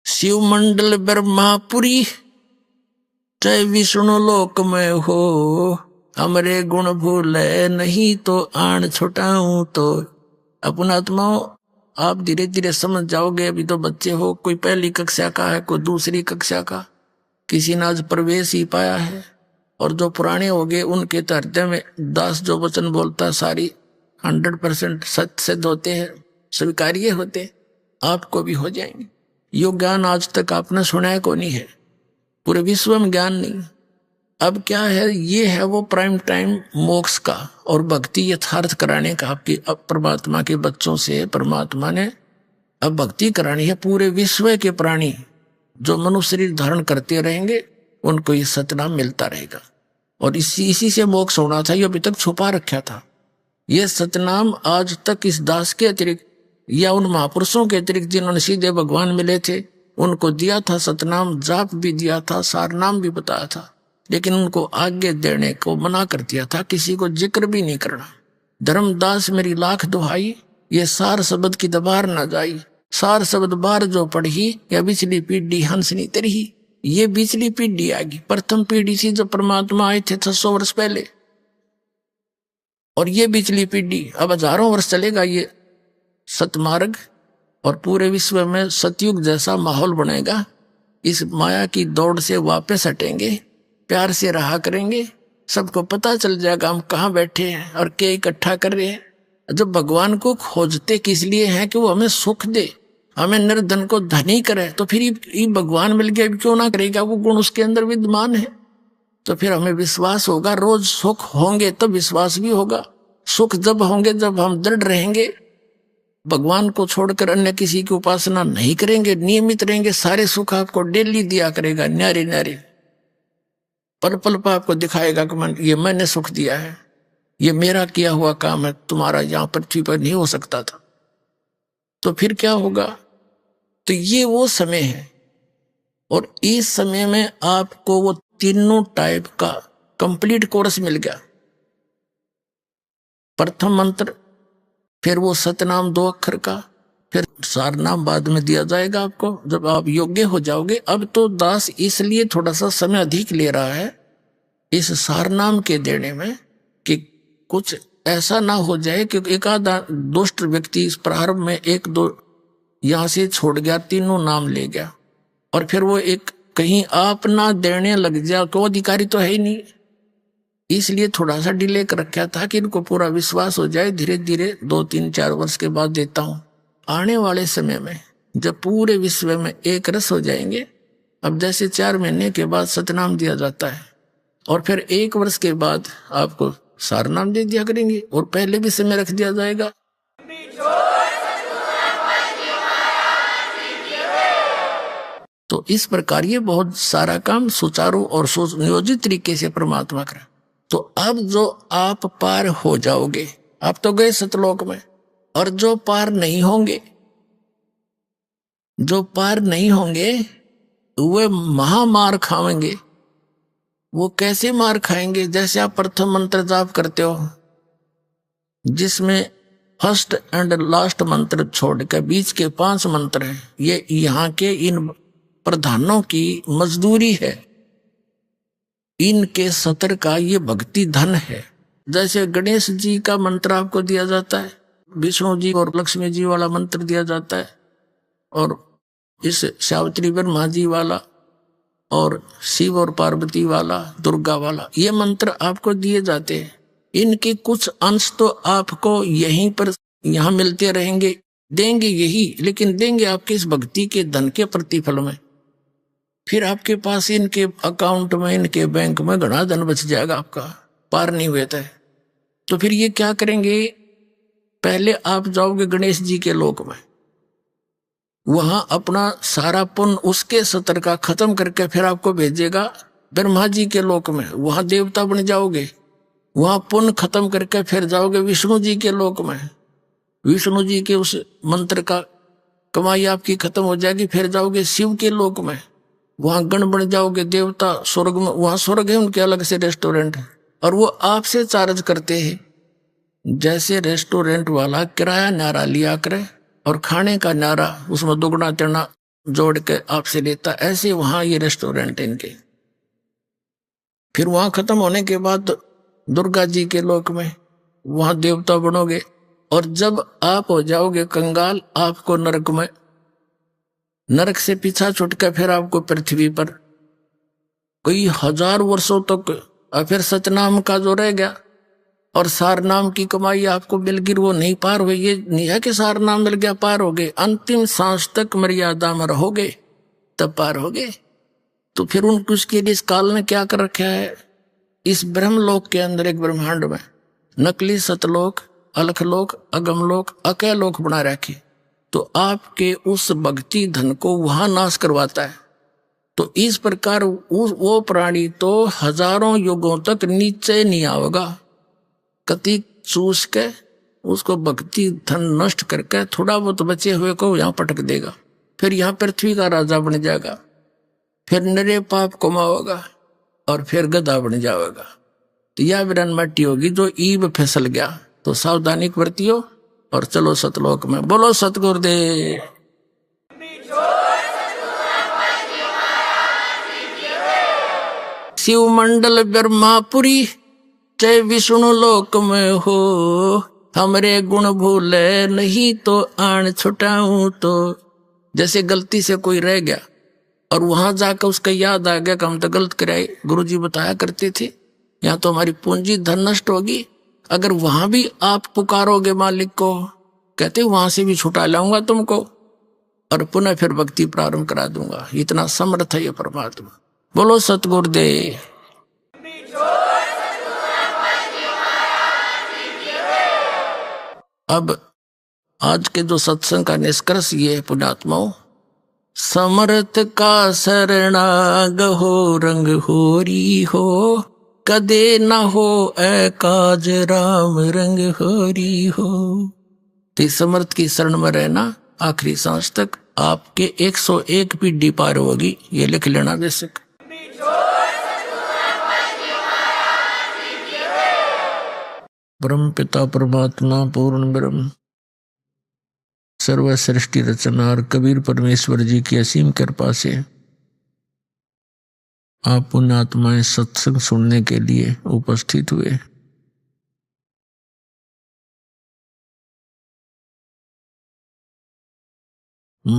शिव मंडल ब्रह्मापुरी चाहे विष्णु लोक में हो, हमरे गुण भूले नहीं तो आन छुटाऊं तो। अपना आत्माओं आप धीरे धीरे समझ जाओगे। अभी तो बच्चे हो, कोई पहली कक्षा का है, कोई दूसरी कक्षा का, किसी ने आज प्रवेश ही पाया है। और जो पुराने हो गए उनके तो हृदय में दास जो वचन बोलता है सारी 100% सत्य सिद्ध होते हैं, स्वीकार्य होते, आपको भी हो जाएंगे। यो ज्ञान आज तक आपने सुना को नहीं है, पूरे विश्व में ज्ञान नहीं। अब क्या है, ये है वो प्राइम टाइम मोक्ष का और भक्ति यथार्थ कराने का। आपकी अब परमात्मा के बच्चों से परमात्मा ने अब भक्ति करानी है। पूरे विश्व के प्राणी जो मनुष्य शरीर धारण करते रहेंगे उनको ये सतनाम मिलता रहेगा, और इसी से मोक्ष होना था। ये अभी तक छुपा रखा था। ये सतनाम आज तक इस दास के अतिरिक्त या उन महापुरुषों के अतिरिक्त जिन्होंने सीधे भगवान मिले थे उनको दिया था सतनाम, जाप भी दिया था, सार नाम भी बताया था, लेकिन उनको आगे देने को मना कर दिया था, किसी को जिक्र भी नहीं करना। धर्मदास मेरी लाख दुहाई, ये सार शब्द की दबार न जाई, सार शब्द बार जो पढ़ी या बिचली पीढ़ी हंसनी तरही। ये बिचली पीढ़ी आएगी, प्रथम पीढ़ी से जो परमात्मा आए थे 600 वर्ष पहले, और ये बिचली पीढ़ी अब हजारों वर्ष चलेगा ये सतमार्ग, और पूरे विश्व में सतयुग जैसा माहौल बनेगा। इस माया की दौड़ से वापस हटेंगे, प्यार से रहा करेंगे, सबको पता चल जाएगा हम कहाँ बैठे हैं और क्या इकट्ठा कर रहे हैं। जब भगवान को खोजते किस लिए हैं कि वो हमें सुख दे, हमें निर्धन को धनी करे, तो फिर ये भगवान मिल गया क्यों ना करेगा, वो गुण उसके अंदर विद्यमान है। तो फिर हमें विश्वास होगा, रोज सुख होंगे तब विश्वास भी होगा। सुख जब होंगे जब हम दृढ़ रहेंगे, भगवान को छोड़कर अन्य किसी की उपासना नहीं करेंगे, नियमित रहेंगे, सारे सुख आपको डेली दिया करेगा, न्यारे न्यारे पल पल पर आपको दिखाएगा कि ये मैंने सुख दिया है, ये मेरा किया हुआ काम है, तुम्हारा यहाँ पृथ्वी पर नहीं हो सकता था। तो फिर क्या होगा, तो ये वो समय है, और इस समय में आपको वो तीनों टाइप का कंप्लीट कोर्स मिल गया। प्रथम मंत्र, फिर वो सतनाम 2 अक्षर का, फिर सारनाम बाद में दिया जाएगा आपको जब आप योग्य हो जाओगे। अब तो दास इसलिए थोड़ा सा समय अधिक ले रहा है इस सारनाम के देने में कि कुछ ऐसा ना हो जाए कि एक आधा दुष्ट व्यक्ति इस प्रारंभ में 1-2 यहां से छोड़ गया, तीनों नाम ले गया, और फिर वो एक कहीं आप ना देने लग जाए, कोई अधिकारी तो है ही नहीं। इसलिए थोड़ा सा डिले कर रखा था कि इनको पूरा विश्वास हो जाए। धीरे धीरे 2-3-4 वर्ष के बाद देता हूं। आने वाले समय में जब पूरे विश्व में एक रस हो जाएंगे, अब जैसे 4 महीने के बाद सतनाम दिया जाता है, और फिर 1 वर्ष के बाद आपको सारनाम दे दिया करेंगे, और पहले भी समय रख दिया जाएगा। तो इस प्रकार ये बहुत सारा काम सुचारू और सुनियोजित तरीके से परमात्मा करा। तो अब जो आप पार हो जाओगे, आप तो गए सतलोक में, और जो पार नहीं होंगे, जो पार नहीं होंगे वे महामार खाएंगे। वो कैसे मार खाएंगे, जैसे आप प्रथम मंत्र जाप करते हो जिसमें फर्स्ट एंड लास्ट मंत्र छोड़ के बीच के 5 मंत्र हैं, ये यहाँ के इन प्रधानों की मजदूरी है, इनके सत्र का ये भक्ति धन है। जैसे गणेश जी का मंत्र आपको दिया जाता है, विष्णु जी और लक्ष्मी जी वाला मंत्र दिया जाता है, और इस सावित्री ब्रह्मा जी वाला, और शिव और पार्वती वाला, दुर्गा वाला, ये मंत्र आपको दिए जाते हैं। इनके कुछ अंश तो आपको यहीं पर यहाँ मिलते रहेंगे, देंगे यही, लेकिन देंगे आपके इस भक्ति के धन के प्रतिफल में। फिर आपके पास इनके अकाउंट में, इनके बैंक में घना धन बच जाएगा आपका, पार नहीं हुए थे। तो फिर ये क्या करेंगे, पहले आप जाओगे गणेश जी के लोक में, वहां अपना सारा पुण्य उसके सत्र का खत्म करके फिर आपको भेजेगा ब्रह्मा जी के लोक में, वहां देवता बन जाओगे। वहां पुण्य खत्म करके फिर जाओगे विष्णु जी के लोक में, विष्णु जी के उस मंत्र का कमाई आपकी खत्म हो जाएगी। फिर जाओगे शिव के लोक में, वहां गण बन जाओगे देवता। स्वर्ग में, वहां स्वर्ग है, उनके अलग से रेस्टोरेंट है, और वो आपसे चार्ज करते हैं। जैसे रेस्टोरेंट वाला किराया न्यारा लिया करे और खाने का न्यारा उसमें दुगना तिगुना जोड़ के आपसे लेता, ऐसे वहां ये रेस्टोरेंट है इनके। फिर वहां खत्म होने के बाद दुर्गा जी के लोक में, वहां देवता बनोगे। और जब आप हो जाओगे कंगाल, आपको नरक में, नरक से पीछा छुट के फिर आपको पृथ्वी पर कई हजार वर्षों तक, और फिर सतनाम का जो रह गया और सार नाम की कमाई आपको मिल गई, वो नहीं पार हुई। ये नहीं है कि सार नाम मिल गया पार हो गए, अंतिम सांस तक मर्यादा में रहोगे तब पार होगे। तो फिर उनको उसके लिए इस काल ने क्या कर रखा है, इस ब्रह्मलोक के अंदर एक ब्रह्मांड में नकली सतलोक, अलखलोक, अगमलोक, अकैलोक बना रखे। तो आपके उस भक्ति धन को वहां नाश करवाता है। तो इस प्रकार वो प्राणी तो हजारों युगों तक नीचे नहीं आवेगा, कति चूस के उसको भक्ति धन नष्ट करके थोड़ा बहुत बचे हुए को यहाँ पटक देगा। फिर यहाँ पृथ्वी का राजा बन जाएगा, फिर नरे पाप कमाओगा और फिर गधा बन जाएगा। तो यह विरन मट्टी होगी जो ईब फिसल गया। तो सावधानी बरतियो और चलो सतलोक में। बोलो सतगुरुदेव। शिव मंडल ब्रह्मापुरी जय विष्णु लोक में हो, हमरे गुण भूले नहीं तो आन छुटाऊं। तो जैसे गलती से कोई रह गया और वहां जाकर उसका याद आ गया कि हम तो गलत कराए, गुरुजी बताया करते थे, यहाँ तो हमारी पूंजी धन नष्ट होगी। अगर वहां भी आप पुकारोगे मालिक को, कहते वहां से भी छुटा लाऊंगा तुमको और पुनः फिर भक्ति प्रारंभ करा दूंगा। इतना समर्थ है ये परमात्मा। बोलो सतगुरुदेव। अब आज के जो सत्संग का निष्कर्ष ये है पुण्यात्माओं, समर्थ का शरणाग हो, रंग होरी हो, कदे न हो ए काज राम रंग होरी हो। तो समर्थ की शरण में रहना आखिरी सांस तक, आपके 101 पीढ़ी पार होगी, ये लिख लेना बेशक। ब्रह्म पिता परमात्मा पूर्ण ब्रह्म सर्व सृष्टि रचनार कबीर परमेश्वर जी की असीम कृपा से आप पुण्यात्माएं सत्संग सुनने के लिए उपस्थित हुए।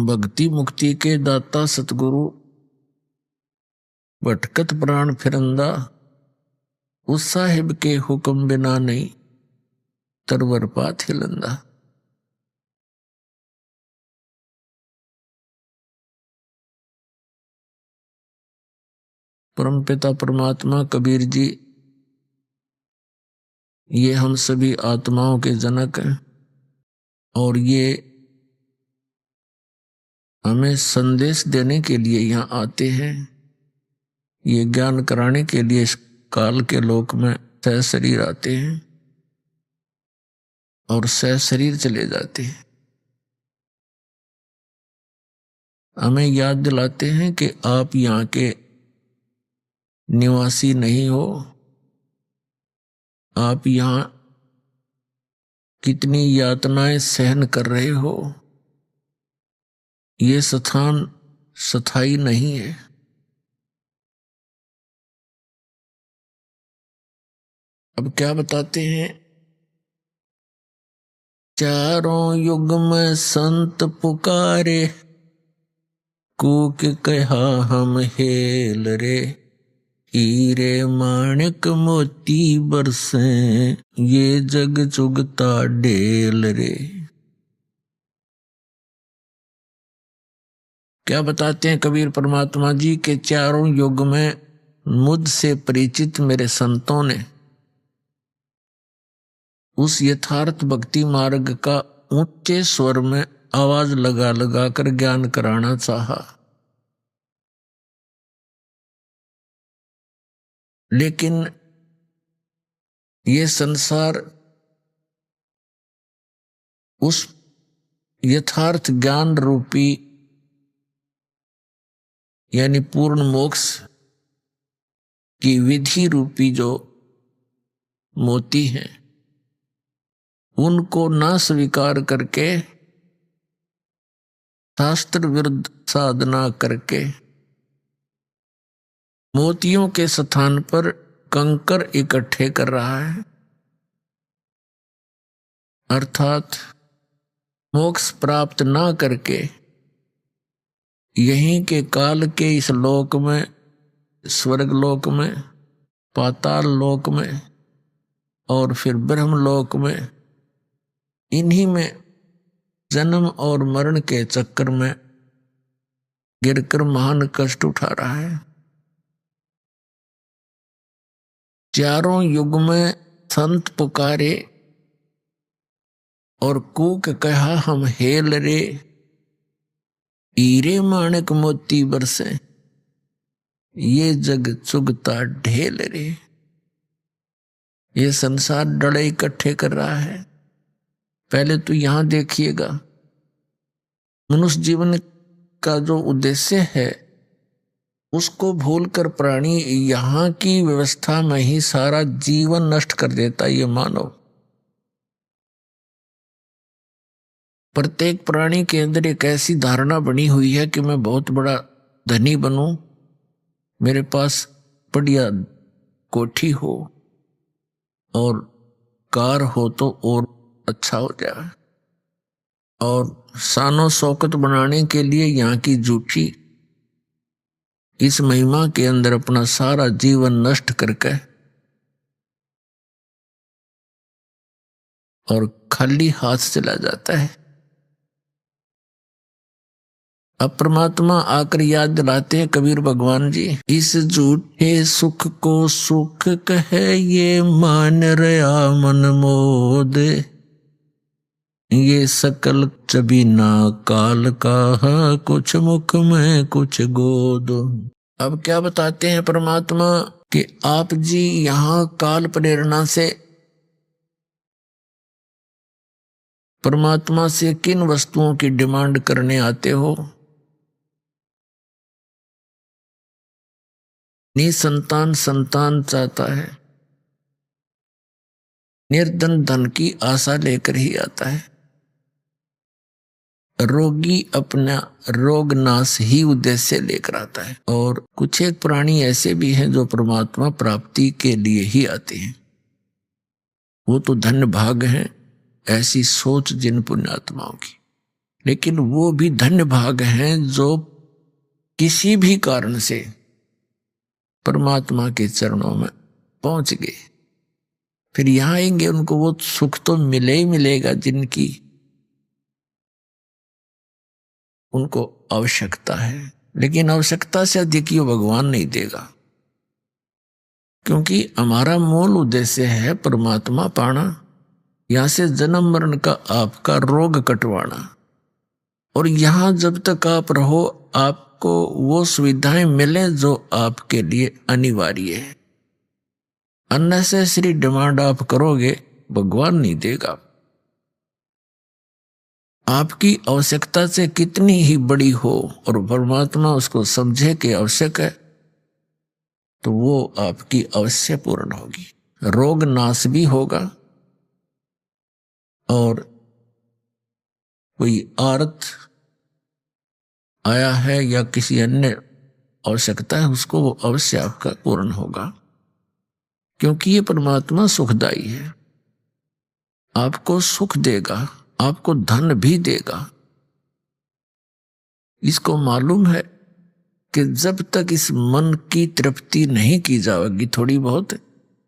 भक्ति मुक्ति के दाता सतगुरु भटकत प्राण फिरंदा, उस साहिब के हुक्म बिना नहीं तरवर पात हिलंदा। परमपिता परमात्मा कबीर जी ये हम सभी आत्माओं के जनक हैं और ये हमें संदेश देने के लिए यहाँ आते हैं, ये ज्ञान कराने के लिए इस काल के लोक में सह शरीर आते हैं और सह शरीर चले जाते हैं। हमें याद दिलाते हैं कि आप यहाँ के निवासी नहीं हो, आप यहाँ कितनी यातनाएं सहन कर रहे हो, ये स्थान स्थायी नहीं है। अब क्या बताते हैं, चारों युग में संत पुकारे, कूक कहा हम हेल रे, हीरे माणिक मोती बरसे, ये जग चुगता ढेल रे। क्या बताते हैं कबीर परमात्मा जी के चारों युग में मुझसे परिचित मेरे संतों ने उस यथार्थ भक्ति मार्ग का ऊंचे स्वर में आवाज लगा लगा कर ज्ञान कराना चाहा, लेकिन ये संसार उस यथार्थ ज्ञान रूपी यानी पूर्ण मोक्ष की विधि रूपी जो मोती हैं उनको ना स्वीकार करके शास्त्र विरुद्ध साधना करके मोतियों के स्थान पर कंकर इकट्ठे कर रहा है, अर्थात मोक्ष प्राप्त ना करके यहीं के काल के इस लोक में, स्वर्ग लोक में, पाताल लोक में और फिर ब्रह्म लोक में, इन्हीं में जन्म और मरण के चक्कर में गिरकर महान कष्ट उठा रहा है। चारों युग में संत पुकारे और कूक कहा हम हेल रे, हीरे माणक मोती बरसे, ये जग चुगता ढेल रे। ये संसार डले इकट्ठे कर रहा है। पहले तो यहां देखिएगा, मनुष्य जीवन का जो उद्देश्य है उसको भूलकर प्राणी यहां की व्यवस्था में ही सारा जीवन नष्ट कर देता। ये मानव प्रत्येक प्राणी के अंदर एक ऐसी धारणा बनी हुई है कि मैं बहुत बड़ा धनी बनूं, मेरे पास बढ़िया कोठी हो और कार हो तो और अच्छा हो जाए, और शानो शौकत बनाने के लिए यहाँ की झूठी इस महिमा के अंदर अपना सारा जीवन नष्ट करके और खाली हाथ चला जाता है। अब परमात्मा आकर याद दिलाते हैं कबीर भगवान जी, इस झूठे सुख को सुख कहे ये मान रहा मन मोद, ये सकल चबीना काल का कुछ मुख में कुछ गोद। अब क्या बताते हैं परमात्मा कि आप जी यहां काल प्रेरणा से परमात्मा से किन वस्तुओं की डिमांड करने आते हो? निसंतान संतान चाहता है, निर्धन धन की आशा लेकर ही आता है, रोगी अपना रोग नाश ही उद्देश्य लेकर आता है। और कुछ एक प्राणी ऐसे भी हैं जो परमात्मा प्राप्ति के लिए ही आते हैं। वो तो धन्य भाग हैं ऐसी सोच जिन पुण्यात्माओं की, लेकिन वो भी धन्य भाग हैं जो किसी भी कारण से परमात्मा के चरणों में पहुंच गए। फिर यहां आएंगे उनको वो सुख तो मिले ही मिलेगा जिनकी उनको आवश्यकता है, लेकिन आवश्यकता से अधिक ये भगवान नहीं देगा, क्योंकि हमारा मूल उद्देश्य है परमात्मा पाना, यहां से जन्म मरण का आपका रोग कटवाना। और यहां जब तक आप रहो आपको वो सुविधाएं मिले जो आपके लिए अनिवार्य है। अननेसेसरी डिमांड आप करोगे भगवान नहीं देगा। आपकी आवश्यकता से कितनी ही बड़ी हो और परमात्मा उसको समझे कि आवश्यक है तो वो आपकी अवश्य पूर्ण होगी, रोग नाश भी होगा। और कोई आर्त आया है या किसी अन्य आवश्यकता है उसको वो अवश्य आपका पूर्ण होगा, क्योंकि ये परमात्मा सुखदाई है, आपको सुख देगा, आपको धन भी देगा। इसको मालूम है कि जब तक इस मन की तृप्ति नहीं की जाएगी थोड़ी बहुत,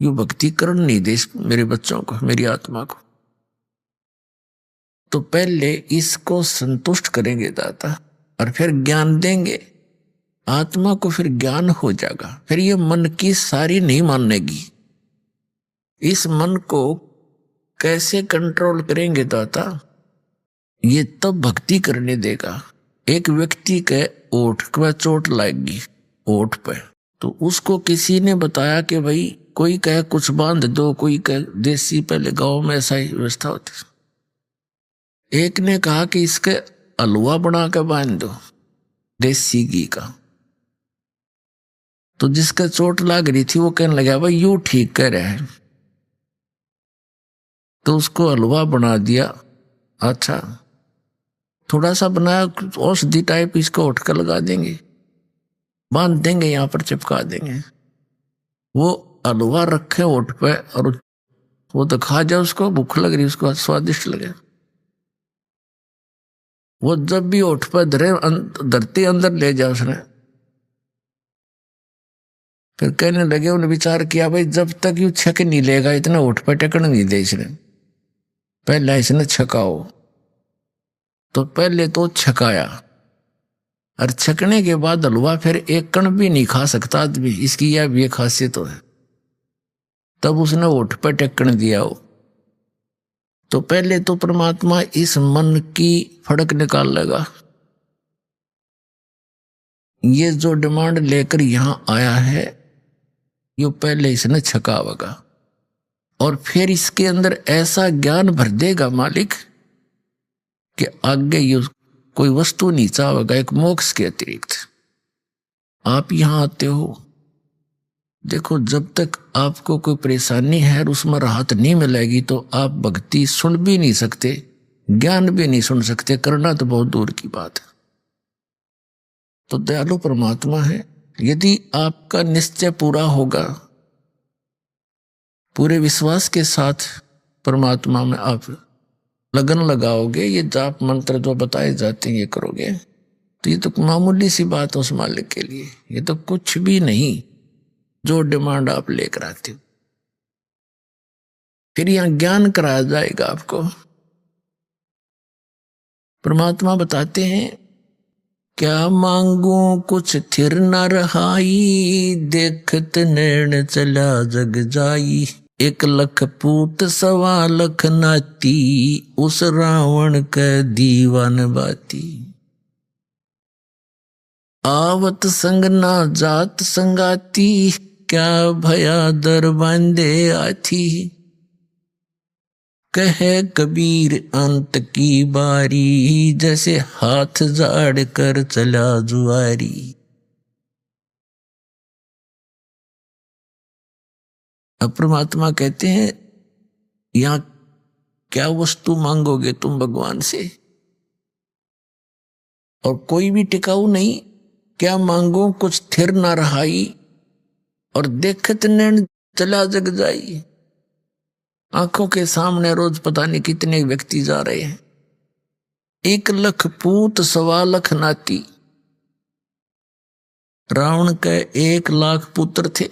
यू भक्ति करण नहीं दे मेरे बच्चों को, मेरी आत्मा को, तो पहले इसको संतुष्ट करेंगे दाता, और फिर ज्ञान देंगे, आत्मा को फिर ज्ञान हो जाएगा। फिर ये मन की सारी नहीं मानेगी। इस मन को कैसे कंट्रोल करेंगे दाता? ये तब भक्ति करने देगा। एक व्यक्ति के ओठ पर चोट लगेगी, ओठ पे, तो उसको किसी ने बताया कि भाई कोई कहे कुछ बांध दो, कोई कहे देसी, पहले गांव में ऐसा ही व्यवस्था होती। एक ने कहा कि इसके हलवा बना के बांध दो देसी घी का। तो जिसका चोट लग रही थी वो कहने लगा भाई यूं ठीक कर रहे हैं, तो उसको हलवा बना दिया। अच्छा, थोड़ा सा बनाया, औषधि टाइप, इसको उठ कर लगा देंगे, बांध देंगे, यहां पर चिपका देंगे। वो हलवा रखे ओठ पे और वो तो खा जाए, उसको भूख लग रही, उसको स्वादिष्ट लगे। वो जब भी ओठ पे धरती अंदर ले जाए उसने, फिर कहने लगे, उन्हें विचार किया भाई जब तक यू छक नहीं लेगा इतना ओठ पे टेकन नहीं दे इसने, पहले इसने छकाओ। तो पहले तो छकाया, और छकने के बाद हलवा फिर एक कण भी नहीं खा सकता आदमी, इसकी यह भी खासियत है। तब उसने ओठ पे टेकन दिया हो। तो पहले तो परमात्मा इस मन की फड़क निकाल लेगा। ये जो डिमांड लेकर यहां आया है, ये पहले इसने छकावेगा, और फिर इसके अंदर ऐसा ज्ञान भर देगा मालिक कि आगे ये कोई वस्तु नहीं चाहेगा एक मोक्ष के अतिरिक्त। आप यहां आते हो, देखो जब तक आपको कोई परेशानी है और उसमें राहत नहीं मिलेगी तो आप भक्ति सुन भी नहीं सकते, ज्ञान भी नहीं सुन सकते, करना तो बहुत दूर की बात है। तो दयालु परमात्मा है, यदि आपका निश्चय पूरा होगा, पूरे विश्वास के साथ परमात्मा में आप लगन लगाओगे, ये जाप मंत्र जो बताए जाते हैं ये करोगे, तो ये तो मामूली सी बात है उस मालिक के लिए, ये तो कुछ भी नहीं जो डिमांड आप लेकर आते हो। फिर यहां ज्ञान कराया जाएगा आपको। परमात्मा बताते हैं, क्या मांगू कुछ थिर न रहाई, देखत नैन चला जग जाई। 1 लख पूत 1.25 लाख नाती, उस रावण के दीवान बाती। आवत संग ना जात संगाती, क्या भया दर बांधे आथी। कहे कबीर अंत की बारी, जैसे हाथ झाड़ कर चला जुआरी। अब परमात्मा कहते हैं, यहां क्या वस्तु मांगोगे तुम भगवान से, और कोई भी टिकाऊ नहीं। क्या मांगो कुछ थिर ना रहाई, और देखत नैन चला जग जाई। आंखों के सामने रोज पता नहीं कितने व्यक्ति जा रहे हैं। 1 लख पूत 1.25 लाख नाती। रावण के 1 लाख पुत्र थे,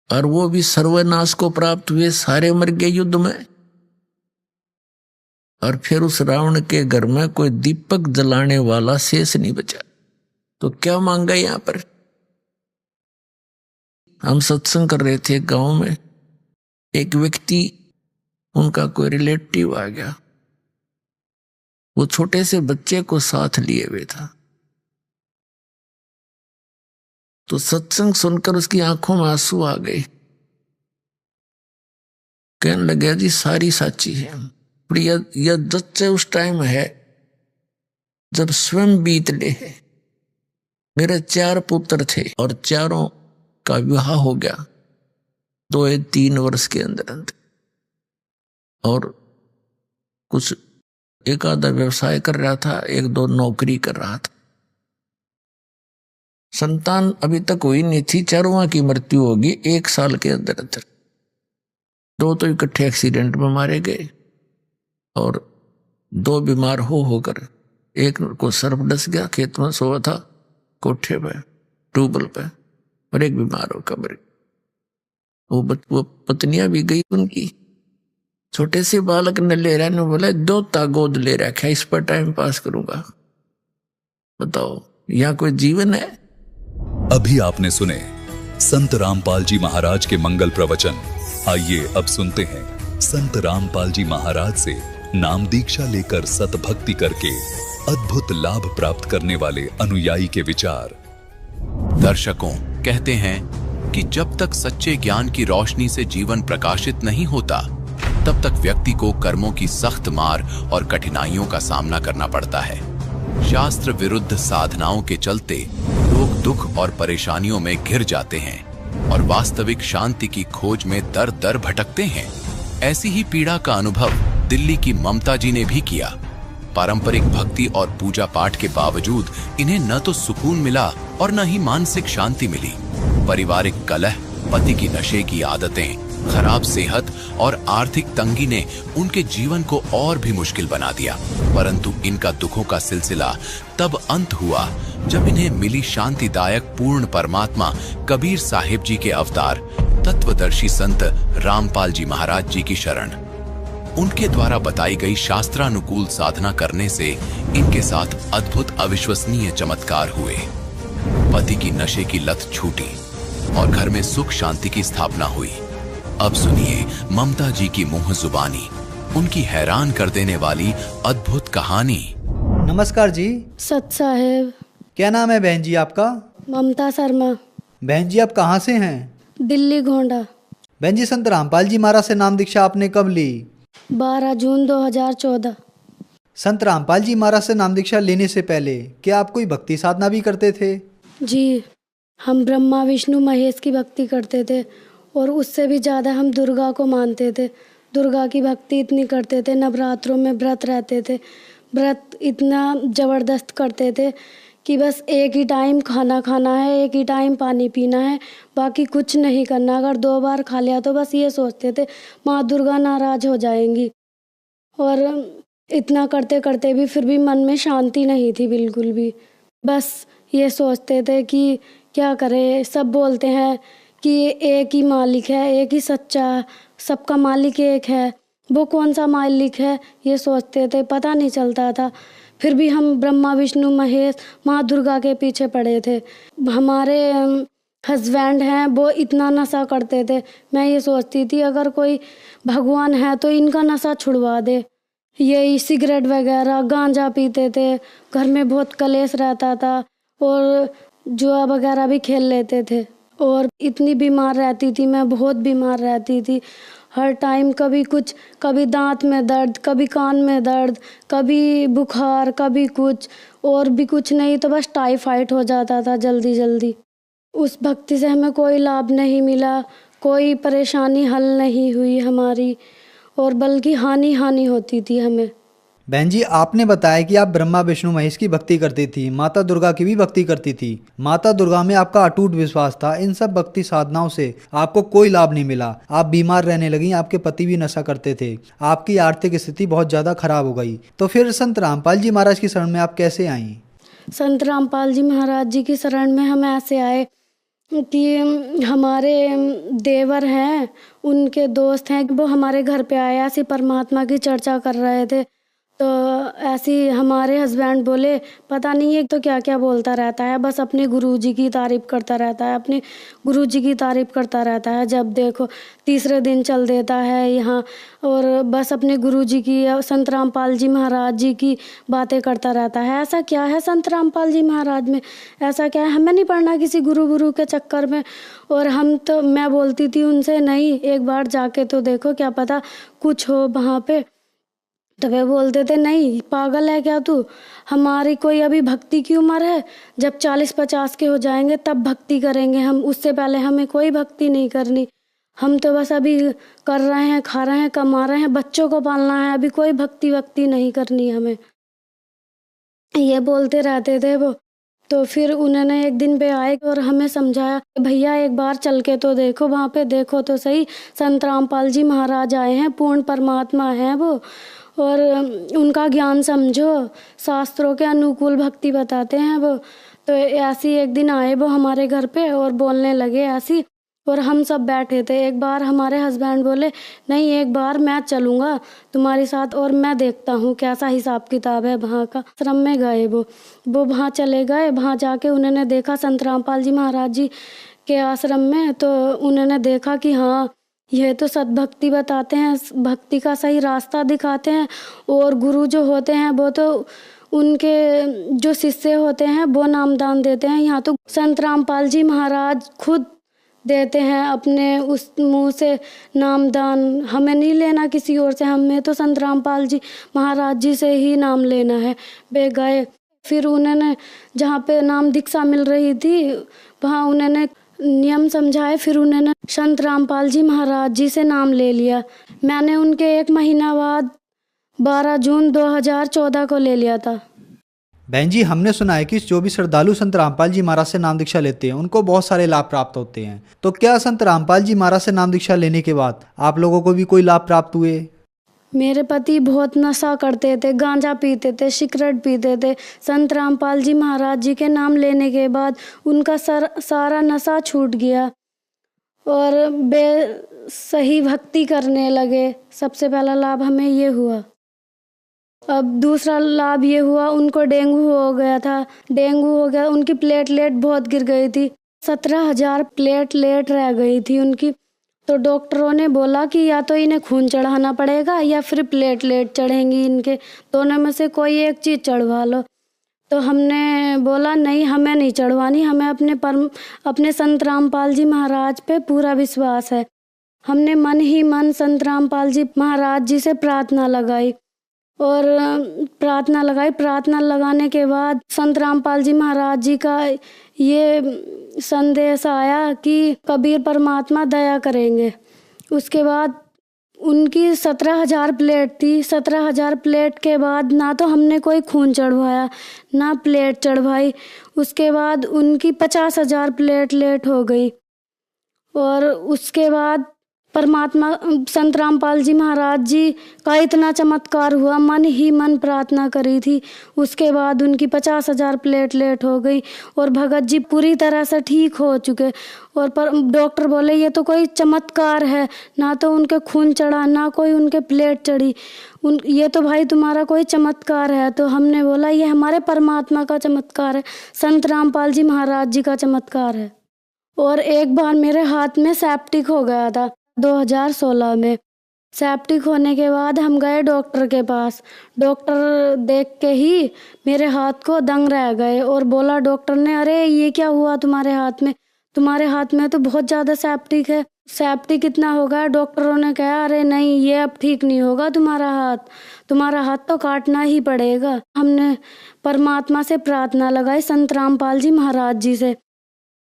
और वो भी सर्वनाश को प्राप्त हुए, सारे मर गए युद्ध में। और फिर उस रावण के घर में कोई दीपक जलाने वाला शेष नहीं बचा। तो क्या मांगा यहां पर? हम सत्संग कर रहे थे गांव में, एक व्यक्ति, उनका कोई रिलेटिव आ गया, वो छोटे से बच्चे को साथ लिए हुए था। तो सत्संग सुनकर उसकी आंखों में आंसू आ गए। कहने लगे जी सारी साची है, पर यह सच्चे उस टाइम है जब स्वयं बीत ले है। मेरे 4 पुत्र थे और चारों का विवाह हो गया 2-3 वर्ष के अंदर अंदर, और कुछ एक आधा व्यवसाय कर रहा था, 1-2 नौकरी कर रहा था। संतान अभी तक हुई नहीं थी, चारों की मृत्यु होगी 1 साल के अंदर अंदर। 2 तो इकट्ठे एक्सीडेंट में मारे गए, और 2 बीमार होकर, एक को सर्प डस गया, खेत में सोया था कोठे पे ट्यूबवेल पे, और एक बीमार होकर मर गया। वो पत्नियां भी गई उनकी, छोटे से बालक ने ले रहा ने बोला दोता गोद ले रखा है, इस पर टाइम पास करूंगा। बताओ यहाँ कोई जीवन है? अभी आपने सुने संत रामपाल जी महाराज के मंगल प्रवचन। आइए अब सुनते हैं संत रामपाल जी महाराज से नाम दीक्षा लेकर सतभक्ति करके अद्भुत लाभ प्राप्त करने वाले अनुयायी के विचार। दर्शकों, कहते हैं कि जब तक सच्चे ज्ञान की रोशनी से जीवन प्रकाशित नहीं होता, तब तक व्यक्ति को कर्मों की सख्त मार और कठिनाइयों का सामना करना पड़ता है। शास्त्र विरुद्ध साधनाओं के चलते लोग दुख और परेशानियों में घिर जाते हैं और वास्तविक शांति की खोज में दर दर भटकते हैं। ऐसी ही पीड़ा का अनुभव दिल्ली की ममता जी ने भी किया। पारंपरिक भक्ति और पूजा पाठ के बावजूद इन्हें न तो सुकून मिला और न ही मानसिक शांति मिली। पारिवारिक कलह, पति की नशे की आदतें, खराब सेहत और आर्थिक तंगी ने उनके जीवन को और भी मुश्किल बना दिया। परंतु इनका दुखों का सिलसिला तब अंत हुआ जब इन्हें मिली शांतिदायक पूर्ण परमात्मा कबीर साहिब जी के अवतार तत्वदर्शी संत रामपाल जी महाराज जी की शरण। उनके द्वारा बताई गई शास्त्रानुकूल साधना करने से इनके साथ अद्भुत अविश्वसनीय चमत्कार हुए। पति की नशे की लत छूटी और घर में सुख शांति की स्थापना हुई। अब सुनिए ममता जी की मुंह जुबानी, उनकी हैरान कर देने वाली अद्भुत कहानी। नमस्कार जी। सत साहेब। क्या नाम है बहन जी आपका? ममता शर्मा। बहन जी आप कहाँ से हैं? दिल्ली गोंडा। बहन जी संत रामपाल जी महाराज से नाम दीक्षा आपने कब ली? 12 जून 2014। संत रामपाल जी महाराज से नाम दीक्षा लेने से पहले क्या आप कोई भक्ति साधना भी करते थे? जी, हम ब्रह्मा विष्णु महेश की भक्ति करते थे और उससे भी ज़्यादा हम दुर्गा को मानते थे। दुर्गा की भक्ति इतनी करते थे, नवरात्रों में व्रत रहते थे। व्रत इतना ज़बरदस्त करते थे कि बस एक ही टाइम खाना खाना है, एक ही टाइम पानी पीना है, बाकी कुछ नहीं करना। अगर 2 बार खा लिया तो बस ये सोचते थे माँ दुर्गा नाराज़ हो जाएंगी। और इतना करते करते भी फिर भी मन में शांति नहीं थी बिल्कुल भी। बस ये सोचते थे कि क्या करें, सब बोलते हैं कि एक ही मालिक है, एक ही सच्चा, सबका मालिक एक है, वो कौन सा मालिक है ये सोचते थे, पता नहीं चलता था। फिर भी हम ब्रह्मा विष्णु महेश माँ दुर्गा के पीछे पड़े थे। हमारे हस्बैंड हैं वो इतना नशा करते थे, मैं ये सोचती थी अगर कोई भगवान है तो इनका नशा छुड़वा दे। यही सिगरेट वगैरह गांजा पीते थे, घर में बहुत कलेश रहता था और जुआ वगैरह भी खेल लेते थे। और इतनी बीमार रहती थी मैं, बहुत बीमार रहती थी हर टाइम। कभी कुछ, कभी दांत में दर्द, कभी कान में दर्द, कभी बुखार, कभी कुछ, और भी कुछ नहीं तो बस टाइफाइड हो जाता था जल्दी जल्दी। उस भक्ति से हमें कोई लाभ नहीं मिला, कोई परेशानी हल नहीं हुई हमारी, और बल्कि हानि हानि होती थी हमें। बहन जी आपने बताया कि आप ब्रह्मा विष्णु महेश की भक्ति करती थी, माता दुर्गा की भी भक्ति करती थी। माता दुर्गा में आपका अटूट विश्वास था। इन सब भक्ति साधनाओं से आपको कोई लाभ नहीं मिला। आप बीमार रहने लगी, आपके पति भी नशा करते थे, आपकी आर्थिक स्थिति बहुत ज़्यादा खराब हो गई। तो फिर संत रामपाल जी महाराज की शरण में आप कैसे आई? संत रामपाल जी महाराज जी की शरण में हम ऐसे आए कि हमारे देवर हैं, उनके दोस्त हैं, वो हमारे घर पे आए, ऐसी परमात्मा की चर्चा कर रहे थे। तो ऐसी हमारे हस्बैंड बोले पता नहीं है तो क्या क्या बोलता रहता है, बस अपने गुरुजी की तारीफ करता रहता है, अपने गुरुजी की तारीफ करता रहता है। जब देखो तीसरे दिन चल देता है यहाँ और बस अपने गुरुजी की, संत रामपाल जी महाराज जी की बातें करता रहता है। ऐसा क्या है संत रामपाल जी महाराज में, ऐसा क्या है, हमें नहीं पढ़ना किसी गुरु के चक्कर में। और हम तो, मैं बोलती थी उनसे नहीं एक बार जाके तो देखो, क्या पता कुछ हो वहाँ पे। तो वे बोलते थे नहीं पागल है क्या तू, हमारी कोई अभी भक्ति की उम्र है, जब 40-50 के हो जाएंगे तब भक्ति करेंगे हम, उससे पहले हमें कोई भक्ति नहीं करनी। हम तो बस अभी कर रहे हैं, खा रहे हैं, कमा रहे हैं, बच्चों को पालना है, अभी कोई भक्ति नहीं करनी हमें, ये बोलते रहते थे वो। तो फिर उन्होंने एक दिन पे आए और हमें समझाया भैया एक बार चल के तो देखो, वहाँ पे देखो तो सही, संत रामपाल जी महाराज आए हैं, पूर्ण परमात्मा हैं वो, और उनका ज्ञान समझो, शास्त्रों के अनुकूल भक्ति बताते हैं वो। तो ऐसी एक दिन आए वो हमारे घर पे और बोलने लगे ऐसी और हम सब बैठे थे। एक बार हमारे हस्बैंड बोले नहीं, एक बार मैं चलूँगा तुम्हारे साथ और मैं देखता हूँ कैसा हिसाब किताब है वहाँ का। आश्रम में गए वो वहाँ चले गए। वहाँ जाके उन्होंने देखा संत रामपाल जी महाराज जी के आश्रम में, तो उन्होंने देखा कि हाँ यह तो सद्भक्ति बताते हैं, भक्ति का सही रास्ता दिखाते हैं। और गुरु जो होते हैं वो तो उनके जो शिष्य होते हैं वो नामदान देते हैं। यहाँ तो संत रामपाल जी महाराज खुद देते हैं अपने उस मुंह से नामदान। हमें नहीं लेना किसी और से, हमें तो संत रामपाल जी महाराज जी से ही नाम लेना है। वे गए, फिर उन्होंने जहाँ पे नाम दीक्षा मिल रही थी वहाँ उन्होंने नियम समझाए। फिर उन्होंने संत रामपाल जी महाराज जी से नाम ले लिया। मैंने उनके 1 महीना बाद 12 जून 2014 को ले लिया था। बहन जी, हमने सुना है कि जो भी श्रद्धालु संत रामपाल जी महाराज से नाम दीक्षा लेते हैं उनको बहुत सारे लाभ प्राप्त होते हैं। तो क्या संत रामपाल जी महाराज से नाम दीक्षा लेने के बाद आप लोगों को भी कोई लाभ प्राप्त हुए? मेरे पति बहुत नशा करते थे, गांजा पीते थे, सिगरेट पीते थे। संत रामपाल जी महाराज जी के नाम लेने के बाद उनका सारा नशा छूट गया और वे सही भक्ति करने लगे। सबसे पहला लाभ हमें ये हुआ। अब दूसरा लाभ ये हुआ, उनको डेंगू हो गया था। डेंगू हो गया, उनकी प्लेटलेट बहुत गिर गई थी। 17,000 प्लेटलेट रह गई थी उनकी। तो डॉक्टरों ने बोला कि या तो इन्हें खून चढ़ाना पड़ेगा या फिर प्लेटलेट चढ़ेंगी इनके, दोनों में से कोई एक चीज़ चढ़वा लो। तो हमने बोला नहीं, हमें नहीं चढ़वानी, हमें अपने संत रामपाल जी महाराज पे पूरा विश्वास है। हमने मन ही मन संत रामपाल जी महाराज जी से प्रार्थना लगाई और प्रार्थना लगाने के बाद संत रामपाल जी महाराज जी का ये संदेश आया कि कबीर परमात्मा दया करेंगे। उसके बाद उनकी 17,000 प्लेट थी। 17,000 प्लेट के बाद ना तो हमने कोई खून चढ़वाया ना प्लेट चढ़वाई। उसके बाद उनकी 50,000 प्लेटलेट हो गई। और उसके बाद परमात्मा संत रामपाल जी महाराज जी का इतना चमत्कार हुआ, मन ही मन प्रार्थना करी थी। उसके बाद उनकी 50,000 प्लेटलेट हो गई और भगत जी पूरी तरह से ठीक हो चुके। और डॉक्टर बोले ये तो कोई चमत्कार है, ना तो उनके खून चढ़ा ना कोई उनके प्लेट चढ़ी, ये तो भाई तुम्हारा कोई चमत्कार है। तो हमने बोला ये हमारे परमात्मा का चमत्कार है, संत रामपाल जी महाराज जी का चमत्कार है। और एक बार मेरे हाथ में सेप्टिक हो गया था 2016 में। सेप्टिक होने के बाद हम गए डॉक्टर के पास। डॉक्टर देख के ही मेरे हाथ को दंग रह गए और बोला डॉक्टर ने, अरे ये क्या हुआ तुम्हारे हाथ में, तुम्हारे हाथ में तो बहुत ज़्यादा सेप्टिक है, सेप्टिक कितना होगा। डॉक्टरों ने कहा अरे नहीं, ये अब ठीक नहीं होगा, तुम्हारा हाथ तो काटना ही पड़ेगा। हमने परमात्मा से प्रार्थना लगाई संत रामपाल जी महाराज जी से।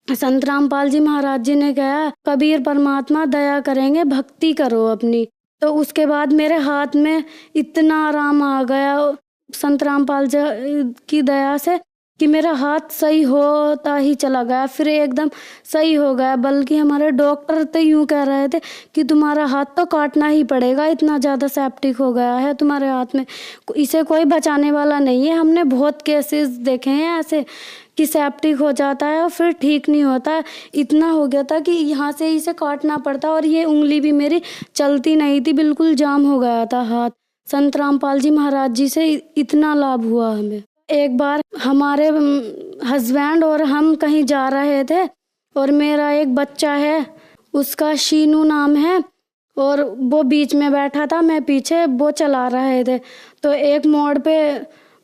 संत रामपाल जी महाराज जी ने कहा कबीर परमात्मा दया करेंगे, भक्ति करो अपनी। तो उसके बाद मेरे हाथ में इतना आराम आ गया संत रामपाल जी की दया से कि मेरा हाथ सही होता ही चला गया, फिर एकदम सही हो गया। बल्कि हमारे डॉक्टर तो यूँ कह रहे थे कि तुम्हारा हाथ तो काटना ही पड़ेगा, इतना ज़्यादा सेप्टिक हो गया है तुम्हारे हाथ में, इसे कोई बचाने वाला नहीं है। हमने बहुत केसेस देखे हैं ऐसे कि सेप्टिक हो जाता है और फिर ठीक नहीं होता। इतना हो गया था कि यहाँ से इसे काटना पड़ता और ये उंगली भी मेरी चलती नहीं थी, बिल्कुल जाम हो गया था हाथ। संत रामपाल जी महाराज जी से इतना लाभ हुआ हमें। एक बार हमारे हस्बैंड और हम कहीं जा रहे थे और मेरा एक बच्चा है, उसका शीनू नाम है, और वो बीच में बैठा था, मैं पीछे, वो चला रहे थे। तो एक मोड़ पे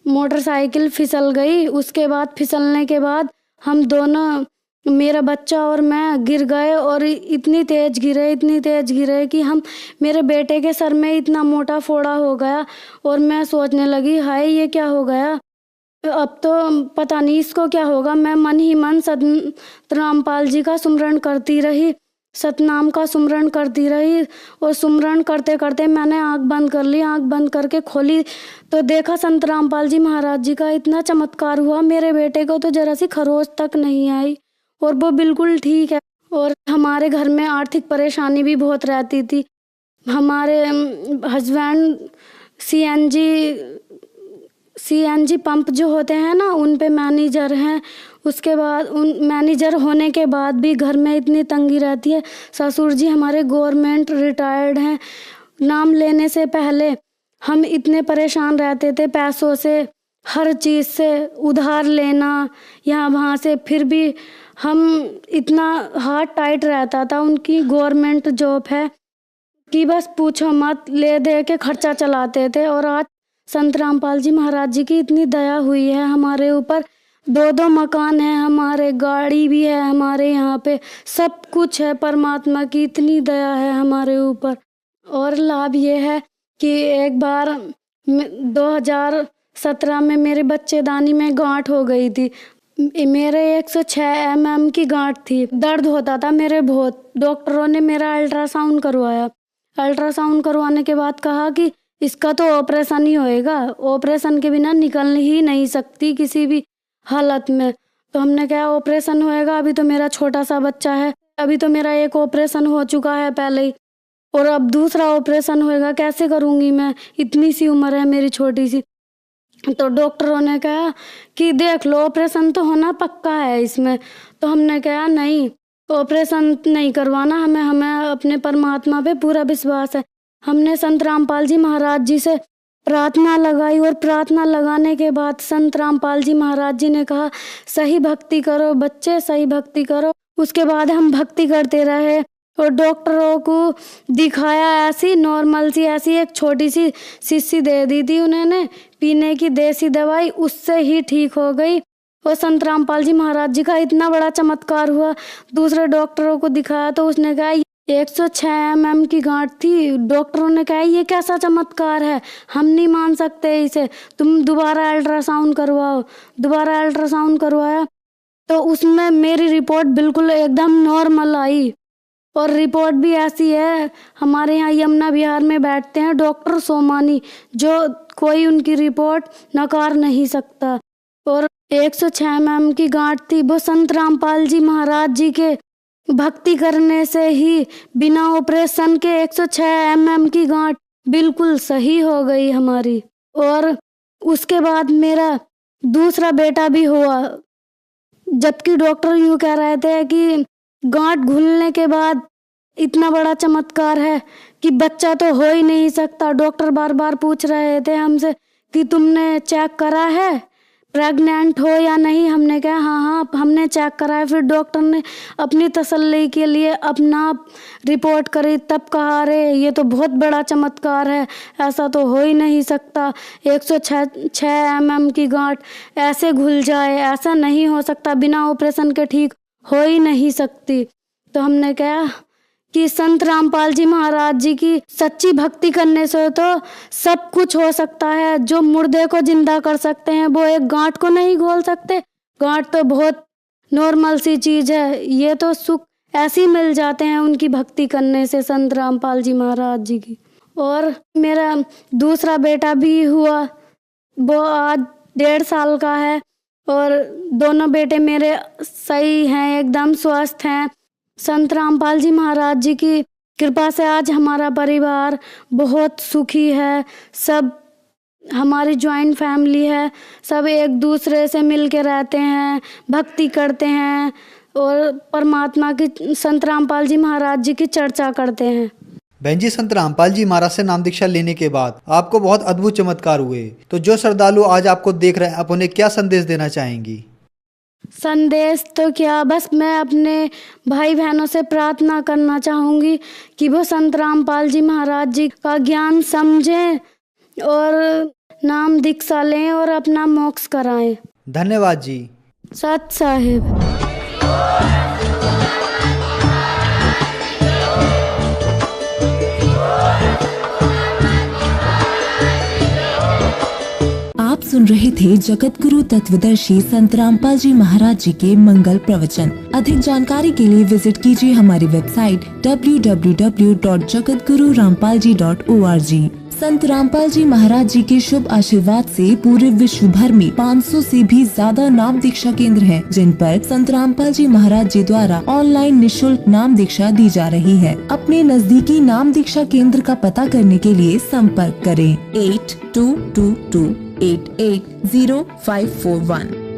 मोटरसाइकिल फिसल गई। उसके बाद फिसलने के बाद हम दोनों, मेरा बच्चा और मैं, गिर गए और इतनी तेज गिरे कि मेरे बेटे के सर में इतना मोटा फोड़ा हो गया। और मैं सोचने लगी हाय ये क्या हो गया, अब तो पता नहीं इसको क्या होगा। मैं मन ही मन संत रामपाल जी का सुमरण करती रही, सतनाम का सुमरण करती रही। और सुमरण करते करते मैंने आंख बंद कर ली। आंख बंद करके खोली तो देखा संत रामपाल जी महाराज जी का इतना चमत्कार हुआ। मेरे बेटे को तो जरा सी खरोच तक नहीं आई और वो बिल्कुल ठीक है। और हमारे घर में आर्थिक परेशानी भी बहुत रहती थी। हमारे हस्बैंड CNG पंप जो होते हैं ना, उन पे मैनेजर हैं। उसके बाद उन मैनेजर होने के बाद भी घर में इतनी तंगी रहती है। ससुर जी हमारे गवर्नमेंट रिटायर्ड हैं। नाम लेने से पहले हम इतने परेशान रहते थे पैसों से, हर चीज़ से उधार लेना यहाँ वहाँ से, फिर भी हम इतना हाथ टाइट रहता था। उनकी गवर्नमेंट जॉब है कि बस पूछो मत, ले दे के खर्चा चलाते थे। और आज संत रामपाल जी महाराज जी की इतनी दया हुई है हमारे ऊपर। 2 मकान हैं हमारे, गाड़ी भी है हमारे यहाँ पे, सब कुछ है। परमात्मा की इतनी दया है हमारे ऊपर। और लाभ ये है कि एक बार 2017 में मेरे बच्चेदानी में गांठ हो गई थी। मेरे 106 mm की गांठ थी, दर्द होता था मेरे बहुत। डॉक्टरों ने मेरा अल्ट्रासाउंड करवाया। अल्ट्रासाउंड करवाने के बाद कहा कि इसका तो ऑपरेशन ही होएगा, ऑपरेशन के बिना निकल ही नहीं सकती किसी भी हालत में। तो हमने कहा ऑपरेशन होएगा, अभी तो मेरा छोटा सा बच्चा है, अभी तो मेरा एक ऑपरेशन हो चुका है पहले ही, और अब दूसरा ऑपरेशन होएगा, कैसे करूँगी मैं, इतनी सी उम्र है मेरी छोटी सी। तो डॉक्टरों ने कहा कि देख लो, ऑपरेशन तो होना पक्का है इसमें। तो हमने कहा नहीं, ऑपरेशन नहीं करवाना, हमें अपने परमात्मा पे पूरा विश्वास है। हमने संत रामपाल जी महाराज जी से प्रार्थना लगाई, और प्रार्थना लगाने के बाद संत रामपाल जी महाराज जी ने कहा सही भक्ति करो बच्चे, सही भक्ति करो। उसके बाद हम भक्ति करते रहे और डॉक्टरों को दिखाया। ऐसी नॉर्मल सी ऐसी एक छोटी सी शीशी दे दी थी उन्होंने पीने की, देसी दवाई, उससे ही ठीक हो गई। और संत रामपाल जी महाराज जी का इतना बड़ा चमत्कार हुआ। दूसरे डॉक्टरों को दिखाया तो उसने कहा 106 mm की गांठ थी। डॉक्टरों ने कहा ये कैसा चमत्कार है, हम नहीं मान सकते इसे, तुम दोबारा अल्ट्रासाउंड करवाओ। दोबारा अल्ट्रासाउंड करवाया तो उसमें मेरी रिपोर्ट बिल्कुल एकदम नॉर्मल आई। और रिपोर्ट भी ऐसी है, हमारे यहाँ यमुना विहार में बैठते हैं डॉक्टर सोमानी, जो कोई उनकी रिपोर्ट नकार नहीं सकता। और 106 mm की गांठ थी, वो संत रामपाल जी महाराज जी के भक्ति करने से ही बिना ऑपरेशन के 106 mm की गांठ बिल्कुल सही हो गई हमारी। और उसके बाद मेरा दूसरा बेटा भी हुआ, जबकि डॉक्टर यूँ कह रहे थे कि गांठ घुलने के बाद इतना बड़ा चमत्कार है कि बच्चा तो हो ही नहीं सकता। डॉक्टर बार बार पूछ रहे थे हमसे कि तुमने चेक करा है प्रेग्नेंट हो या नहीं। हमने कहा हाँ हमने चेक कराया। फिर डॉक्टर ने अपनी तसल्ली के लिए अपना रिपोर्ट करी, तब कहा अरे ये तो बहुत बड़ा चमत्कार है, ऐसा तो हो ही नहीं सकता, 106 mm की गांठ ऐसे घुल जाए, ऐसा नहीं हो सकता, बिना ऑपरेशन के ठीक हो ही नहीं सकती। तो हमने कहा कि संत रामपाल जी महाराज जी की सच्ची भक्ति करने से तो सब कुछ हो सकता है। जो मुर्दे को जिंदा कर सकते हैं वो एक गांठ को नहीं घोल सकते। गांठ तो बहुत नॉर्मल सी चीज है, ये तो सुख ऐसे ही मिल जाते हैं उनकी भक्ति करने से, संत रामपाल जी महाराज जी की। और मेरा दूसरा बेटा भी हुआ, वो आज 1.5 साल का है और दोनों बेटे मेरे सही हैं, एकदम स्वस्थ हैं। संत रामपाल जी महाराज जी की कृपा से आज हमारा परिवार बहुत सुखी है। सब हमारी जॉइंट फैमिली है, सब एक दूसरे से मिल के रहते हैं, भक्ति करते हैं और परमात्मा की, संत रामपाल जी महाराज जी की चर्चा करते हैं। बहन जी, संत रामपाल जी महाराज से नाम दीक्षा लेने के बाद आपको बहुत अद्भुत चमत्कार हुए, तो जो श्रद्धालु आज आपको देख रहे हैं आप उन्हें क्या संदेश देना चाहेंगी? संदेश तो क्या, बस मैं अपने भाई बहनों से प्रार्थना करना चाहूँगी कि वो संत रामपाल जी महाराज जी का ज्ञान समझें और नाम दीक्षा लें और अपना मोक्ष कराएं। धन्यवाद जी। सत साहिब। आप सुन रहे थे जगत गुरु तत्वदर्शी संत रामपाल जी महाराज जी के मंगल प्रवचन। अधिक जानकारी के लिए विजिट कीजिए हमारी वेबसाइट www.jagatgururampalji.org। संत रामपाल जी महाराज जी के शुभ आशीर्वाद से पूरे विश्व भर में 500 से भी ज्यादा नाम दीक्षा केंद्र हैं, जिन पर संत रामपाल जी महाराज जी द्वारा ऑनलाइन निशुल्क नाम दीक्षा दी जा रही है। अपने नजदीकी नाम दीक्षा केंद्र का पता करने के लिए संपर्क करें 8222 880541।